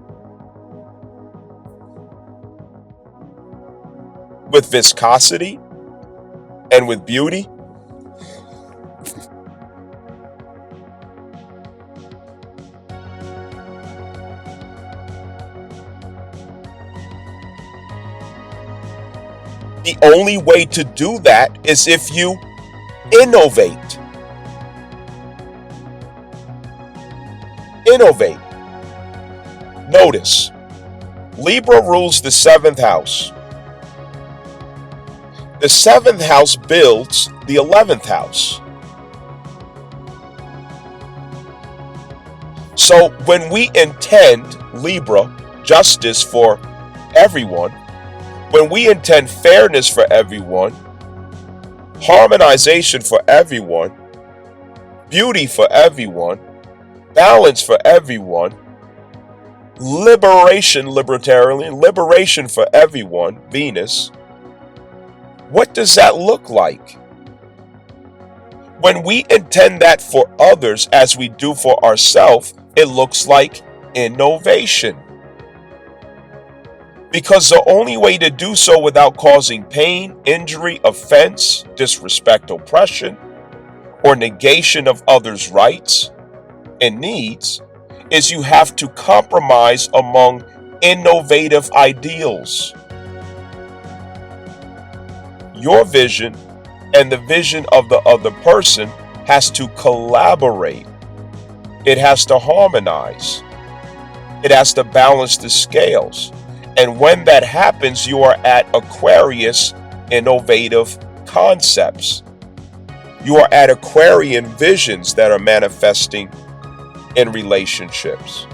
with viscosity, and with beauty? The only way to do that is if you innovate. Innovate. Notice, Libra rules the seventh house. The seventh house builds the 11th house. So when we intend, Libra, justice for everyone, when we intend fairness for everyone, harmonization for everyone, beauty for everyone, balance for everyone, liberation for everyone, Venus, what does that look like? When we intend that for others as we do for ourselves, it looks like innovation. Because the only way to do so without causing pain, injury, offense, disrespect, oppression, or negation of others' rights and needs is you have to compromise among innovative ideals. Your vision and the vision of the other person has to collaborate. It has to harmonize. It has to balance the scales. And when that happens, you are at Aquarius innovative concepts. You are at Aquarian visions that are manifesting in relationships.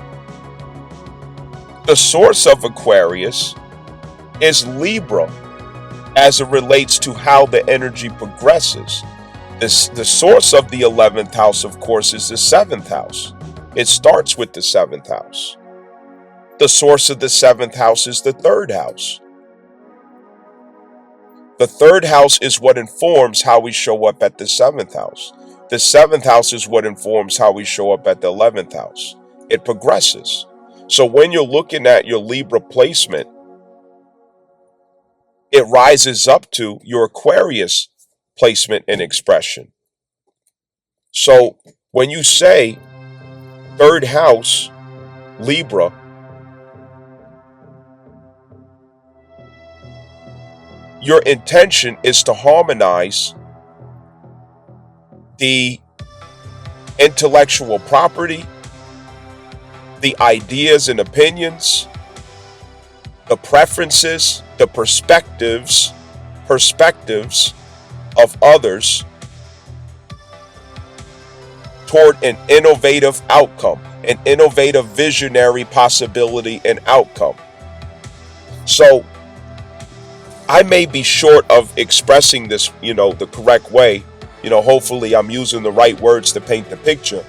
The source of Aquarius is Libra as it relates to how the energy progresses. The source of the 11th house, of course, is the 7th house. It starts with the 7th house. The source of the 7th house is the 3rd house. The 3rd house is what informs how we show up at the 7th house. The 7th house is what informs how we show up at the 11th house. It progresses. So when you're looking at your Libra placement, it rises up to your Aquarius placement and expression. So when you say 3rd house, Libra, your intention is to harmonize the intellectual property, the ideas and opinions, the preferences, the perspectives of others toward an innovative outcome, an innovative visionary possibility and outcome. So I may be short of expressing this, the correct way. Hopefully I'm using the right words to paint the picture.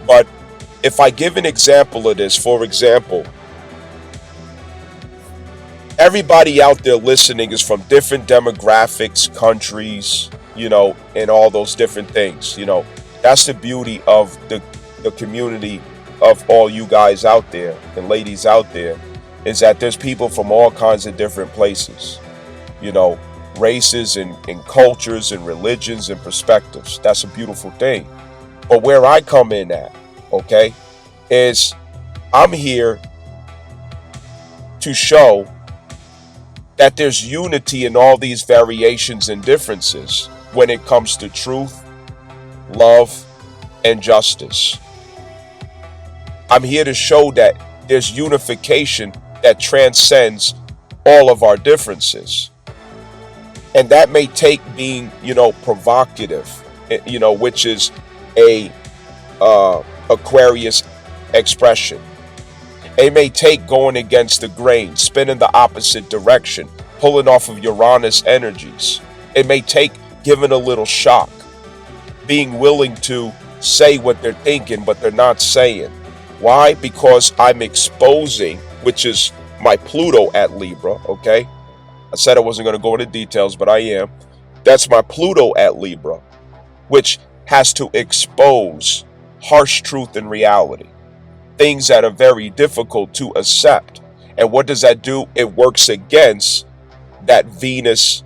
But if I give an example of this, for example, everybody out there listening is from different demographics, countries, and all those different things. That's the beauty of the community of all you guys out there and ladies out there, is that there's people from all kinds of different places, races and cultures and religions and perspectives. That's a beautiful thing. But where I come in at, okay, is I'm here to show that there's unity in all these variations and differences when it comes to truth, love, and justice. I'm here to show that there's unification that transcends all of our differences. And that may take being, provocative, which is a Aquarius expression. It may take going against the grain, spinning the opposite direction, pulling off of Uranus energies. It may take giving a little shock. being willing to say what they're thinking, but they're not saying. Why? Because I'm exposing, which is my Pluto at Libra, okay? I said I wasn't going to go into details, but I am. That's my Pluto at Libra, which has to expose harsh truth and reality, things that are very difficult to accept. And what does that do? It works against that Venus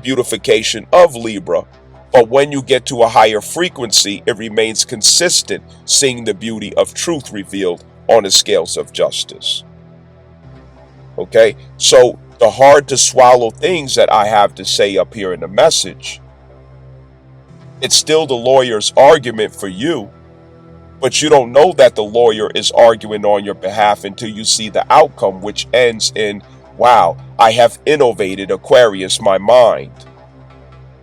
beautification of Libra. But when you get to a higher frequency, it remains consistent, seeing the beauty of truth revealed on the scales of justice. Okay, so the hard to swallow things that I have to say up here in the message, it's still the lawyer's argument for you, but you don't know that the lawyer is arguing on your behalf until you see the outcome, which ends in, wow, I have innovated, Aquarius, my mind.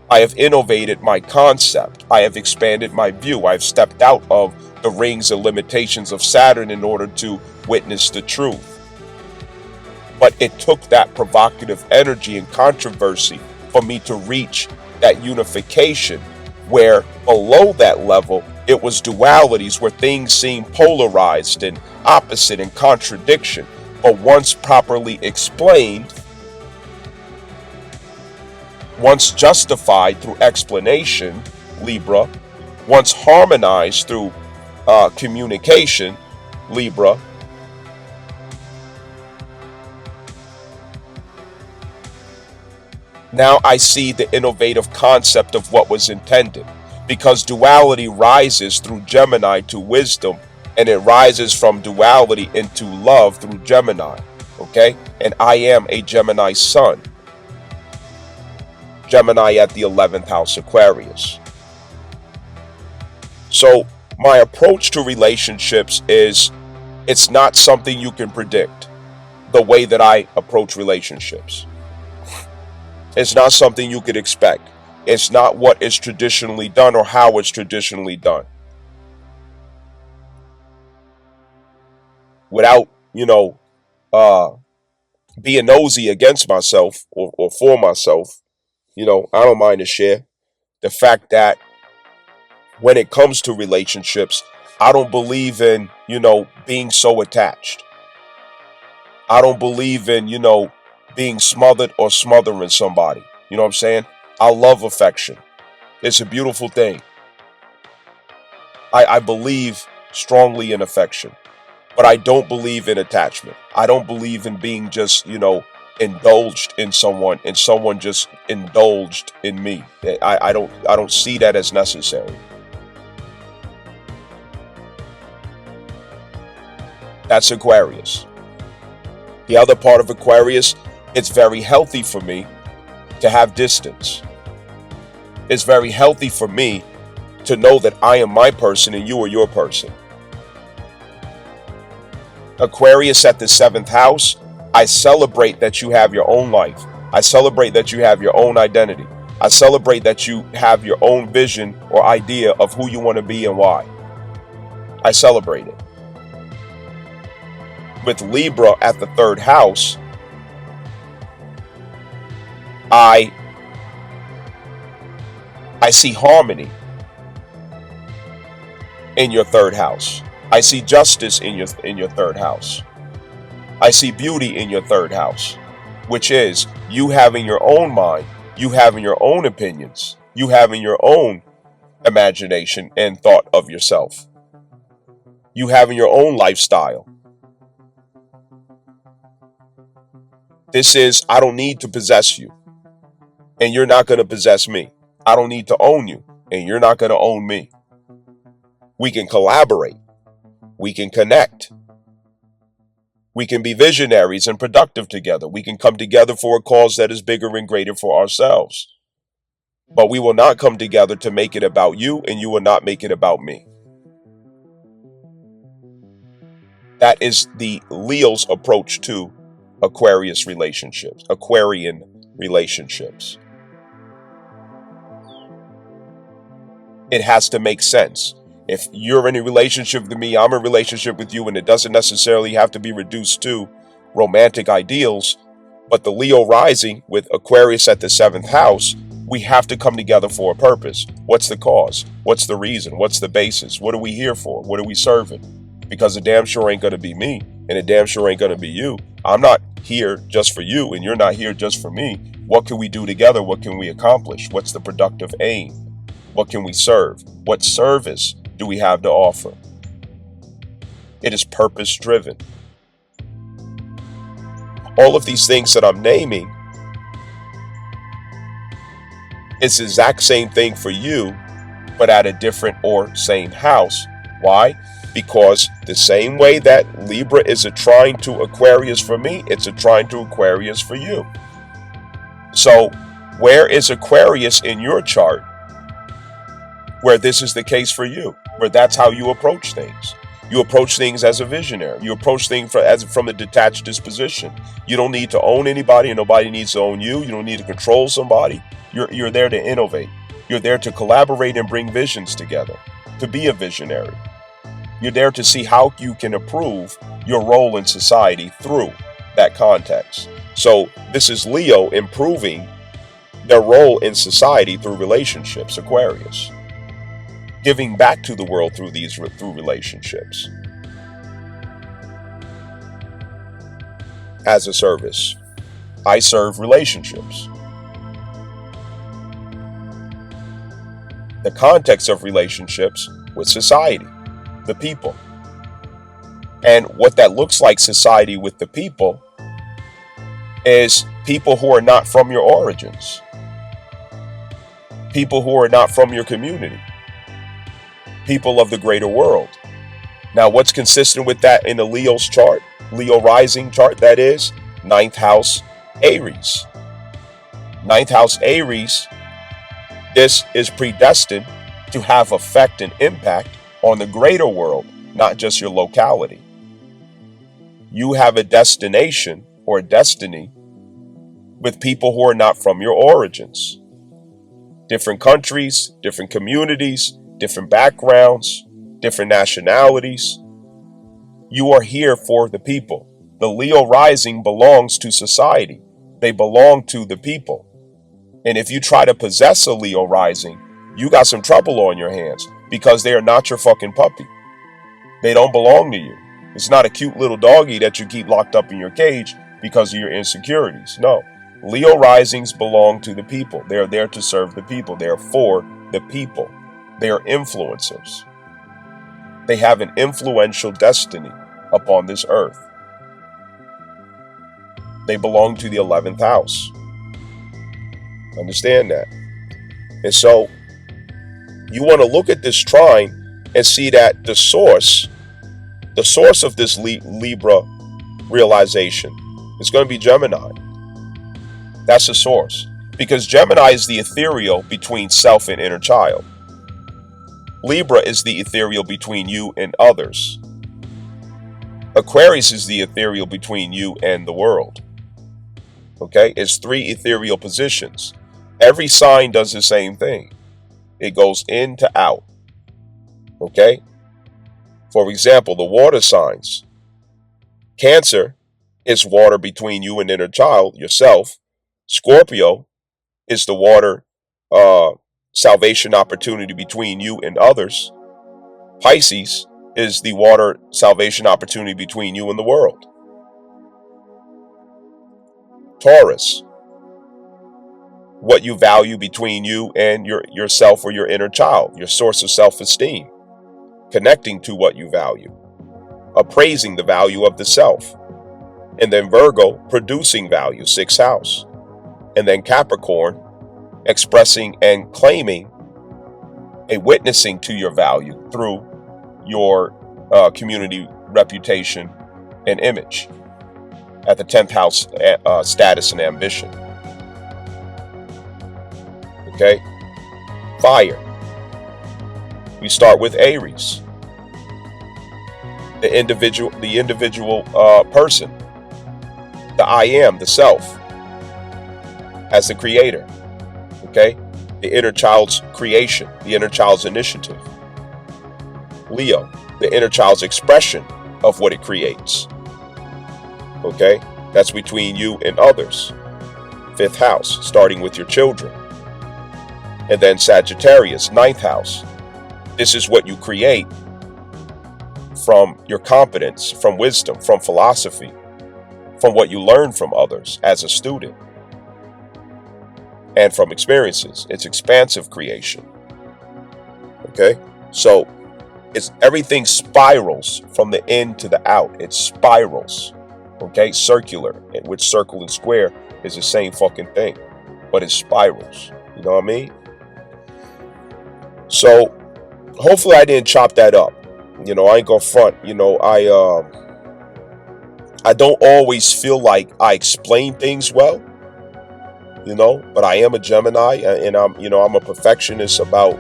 I have innovated my concept. I have expanded my view. I've stepped out of the rings and limitations of Saturn in order to witness the truth. But it took that provocative energy and controversy for me to reach that unification, where below that level, it was dualities where things seemed polarized and opposite and contradiction. But once properly explained, once justified through explanation, Libra, once harmonized through communication, Libra, now I see the innovative concept of what was intended, because duality rises through Gemini to wisdom, and it rises from duality into love through Gemini, okay? And I am a Gemini sun. Gemini at the 11th house, Aquarius. So my approach to relationships is, it's not something you can predict, the way that I approach relationships. It's not something you could expect. It's not what is traditionally done or how it's traditionally done. Without, being nosy against myself or for myself, I don't mind to share the fact that when it comes to relationships, I don't believe in, being so attached. I don't believe in, being smothered or smothering somebody. You know what I'm saying? I love affection. It's a beautiful thing. I believe strongly in affection, but I don't believe in attachment. I don't believe in being just, indulged in someone and someone just indulged in me. I don't see that as necessary. That's Aquarius. The other part of Aquarius, it's very healthy for me to have distance. It's very healthy for me to know that I am my person and you are your person. Aquarius at the 7th house, I celebrate that you have your own life. I celebrate that you have your own identity. I celebrate that you have your own vision or idea of who you want to be and why. I celebrate it. With Libra at the 3rd house, I see harmony in your 3rd house. I see justice in your 3rd house. I see beauty in your 3rd house, which is you having your own mind, you having your own opinions, you having your own imagination and thought of yourself, you having your own lifestyle. This is, I don't need to possess you, and you're not going to possess me. I don't need to own you, and you're not going to own me. We can collaborate. We can connect. We can be visionaries and productive together. We can come together for a cause that is bigger and greater for ourselves. But we will not come together to make it about you, and you will not make it about me. That is the Leo's approach to Aquarius relationships, Aquarian relationships. It has to make sense. If you're in a relationship with me, I'm in a relationship with you, and it doesn't necessarily have to be reduced to romantic ideals, but the Leo rising with Aquarius at the 7th house we have to come together for a purpose. What's the cause? What's the reason? What's the basis? What are we here for? What are we serving? Because it damn sure ain't going to be me, and it damn sure ain't going to be you. I'm not here just for you, and you're not here just for me. What can we do together? What can we accomplish? What's the productive aim? What can we serve? What service do we have to offer? It is purpose driven. All of these things that I'm naming, it's the exact same thing for you, but at a different or same house. Why? Because the same way that Libra is a trine to Aquarius for me, it's a trine to Aquarius for you. So where is Aquarius in your chart where this is the case for you, where that's how you approach things? You approach things as a visionary. You approach things from a detached disposition. You don't need to own anybody, and nobody needs to own you. You don't need to control somebody. You're there to innovate. You're there to collaborate and bring visions together, to be a visionary. You're there to see how you can improve your role in society through that context. So this is Leo improving their role in society through relationships, Aquarius. Giving back to the world through relationships. As a service, I serve relationships. The context of relationships with society, the people. And what that looks like, society with the people, is people who are not from your origins. People who are not from your community. People of the greater world. Now, what's consistent with that in the Leo's chart, Leo rising chart, that is, 9th house Aries. 9th house Aries, this is predestined to have effect and impact on the greater world, not just your locality. You have a destination or a destiny with people who are not from your origins. Different countries, different communities, different backgrounds, different nationalities. You are here for the people. The Leo rising belongs to society. They belong to the people. And if you try to possess a Leo rising, you got some trouble on your hands because they are not your fucking puppy. They don't belong to you. It's not a cute little doggy that you keep locked up in your cage because of your insecurities. No. Leo risings belong to the people. They are there to serve the people. They are for the people. They are influencers. They have an influential destiny upon this earth. They belong to the 11th house. Understand that. And so you want to look at this trine and see that the source of this Libra realization is going to be Gemini. That's the source. Because Gemini is the ethereal between self and inner child. Libra is the ethereal between you and others. Aquarius is the ethereal between you and the world. Okay? It's 3 ethereal positions. Every sign does the same thing. It goes in to out. Okay? For example, the water signs. Cancer is water between you and inner child, yourself. Scorpio is the water salvation opportunity between you and others. Pisces is the water salvation opportunity between you and the world. Taurus, what you value between you and yourself or your inner child, your source of self-esteem, connecting to what you value, appraising the value of the self. And then Virgo, producing value, 6th house. And then Capricorn, expressing and claiming a witnessing to your value through your community reputation and image at the 10th house, status and ambition. Okay? Fire. We start with Aries, the individual person, the I am, the self, as the creator. Okay? The inner child's creation, the inner child's initiative. Leo, the inner child's expression of what it creates. Okay? That's between you and others. 5th house, starting with your children. And then Sagittarius, ninth house. This is what you create from your competence, from wisdom, from philosophy, from what you learn from others as a student, and from experiences. It's expansive creation. Okay? So it's everything spirals from the in to the out. It spirals. Okay? Circular, which circle and square is the same fucking thing, but it spirals. You know what I mean? So hopefully I didn't chop that up. You know, I ain't gonna front. You know, I don't always feel like I explain things well, you know, but I am a Gemini, and I'm a perfectionist about,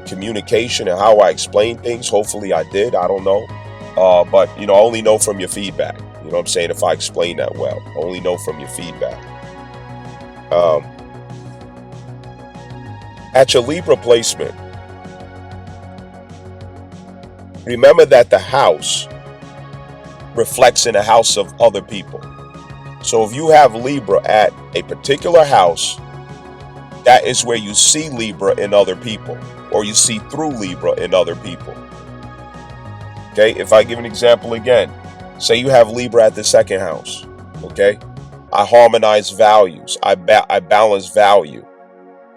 communication and how I explain things. Hopefully I did. I don't know. But, I only know from your feedback. You know what I'm saying? If I explain that well, I only know from your feedback. At your Libra placement, remember that the house reflects in the house of other people. So if you have Libra at a particular house, that is where you see Libra in other people, or you see through Libra in other people. Okay, if I give an example again, say you have Libra at the second house. Okay, I harmonize values. I balance value.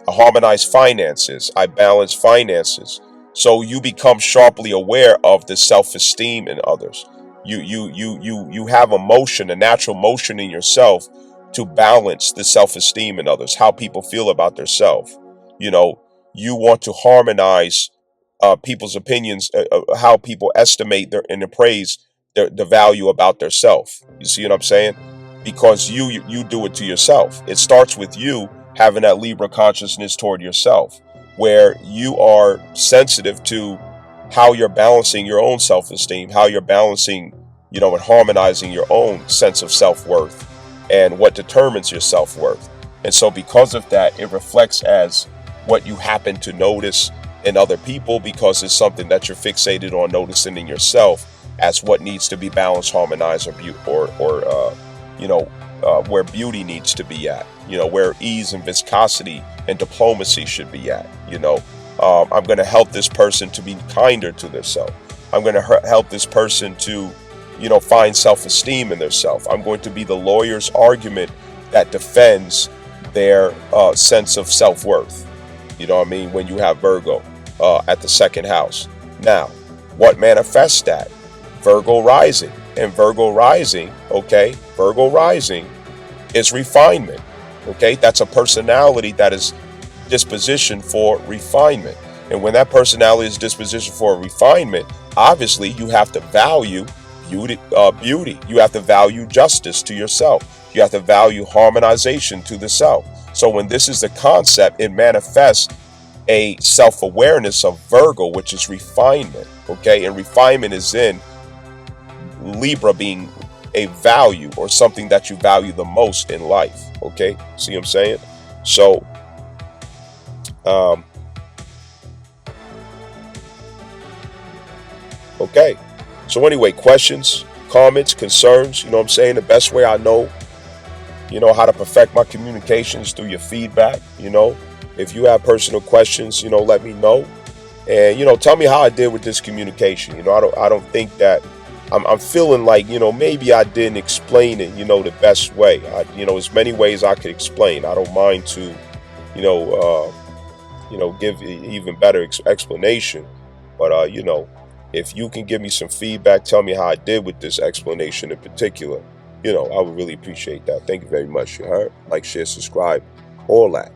I harmonize finances. I balance finances. So you become sharply aware of the self-esteem in others. You have a motion, a natural motion in yourself to balance the self-esteem in others, how people feel about themselves. You want to harmonize people's opinions, how people estimate and appraise the value about their self. You see what I'm saying? Because you do it to yourself. It starts with you having that Libra consciousness toward yourself, where you are sensitive to how you're balancing your own self-esteem, how you're balancing, and harmonizing your own sense of self-worth and what determines your self-worth. And so because of that, it reflects as what you happen to notice in other people, because it's something that you're fixated on noticing in yourself as what needs to be balanced, harmonized, or where beauty needs to be at, where ease and viscosity and diplomacy should be at. I'm going to help this person to be kinder to themselves. I'm going to help this person to, find self-esteem in themselves. I'm going to be the lawyer's argument that defends their sense of self-worth. You know what I mean? When you have Virgo at the second house. Now, what manifests that? Virgo rising. And Virgo rising, Virgo rising is refinement. Okay? That's a personality that is disposition for refinement. And when that personality is disposition for refinement, obviously you have to value beauty. You have to value justice to yourself. You have to value harmonization to the self. So when this is the concept, it manifests a self-awareness of Virgo, which is refinement. Okay, and refinement is in Libra being a value or something that you value the most in life. Okay, see what I'm saying? So okay, so anyway, questions, comments, concerns, you know what I'm saying? The best way I know, how to perfect my communications through your feedback. If you have personal questions, let me know. And, tell me how I did with this communication. I don't think that I'm feeling like, maybe I didn't explain it, the best way. There's many ways I could explain. I don't mind to, give even better explanation. But, if you can give me some feedback, tell me how I did with this explanation in particular, I would really appreciate that. Thank you very much. You heard? Like, share, subscribe, all that.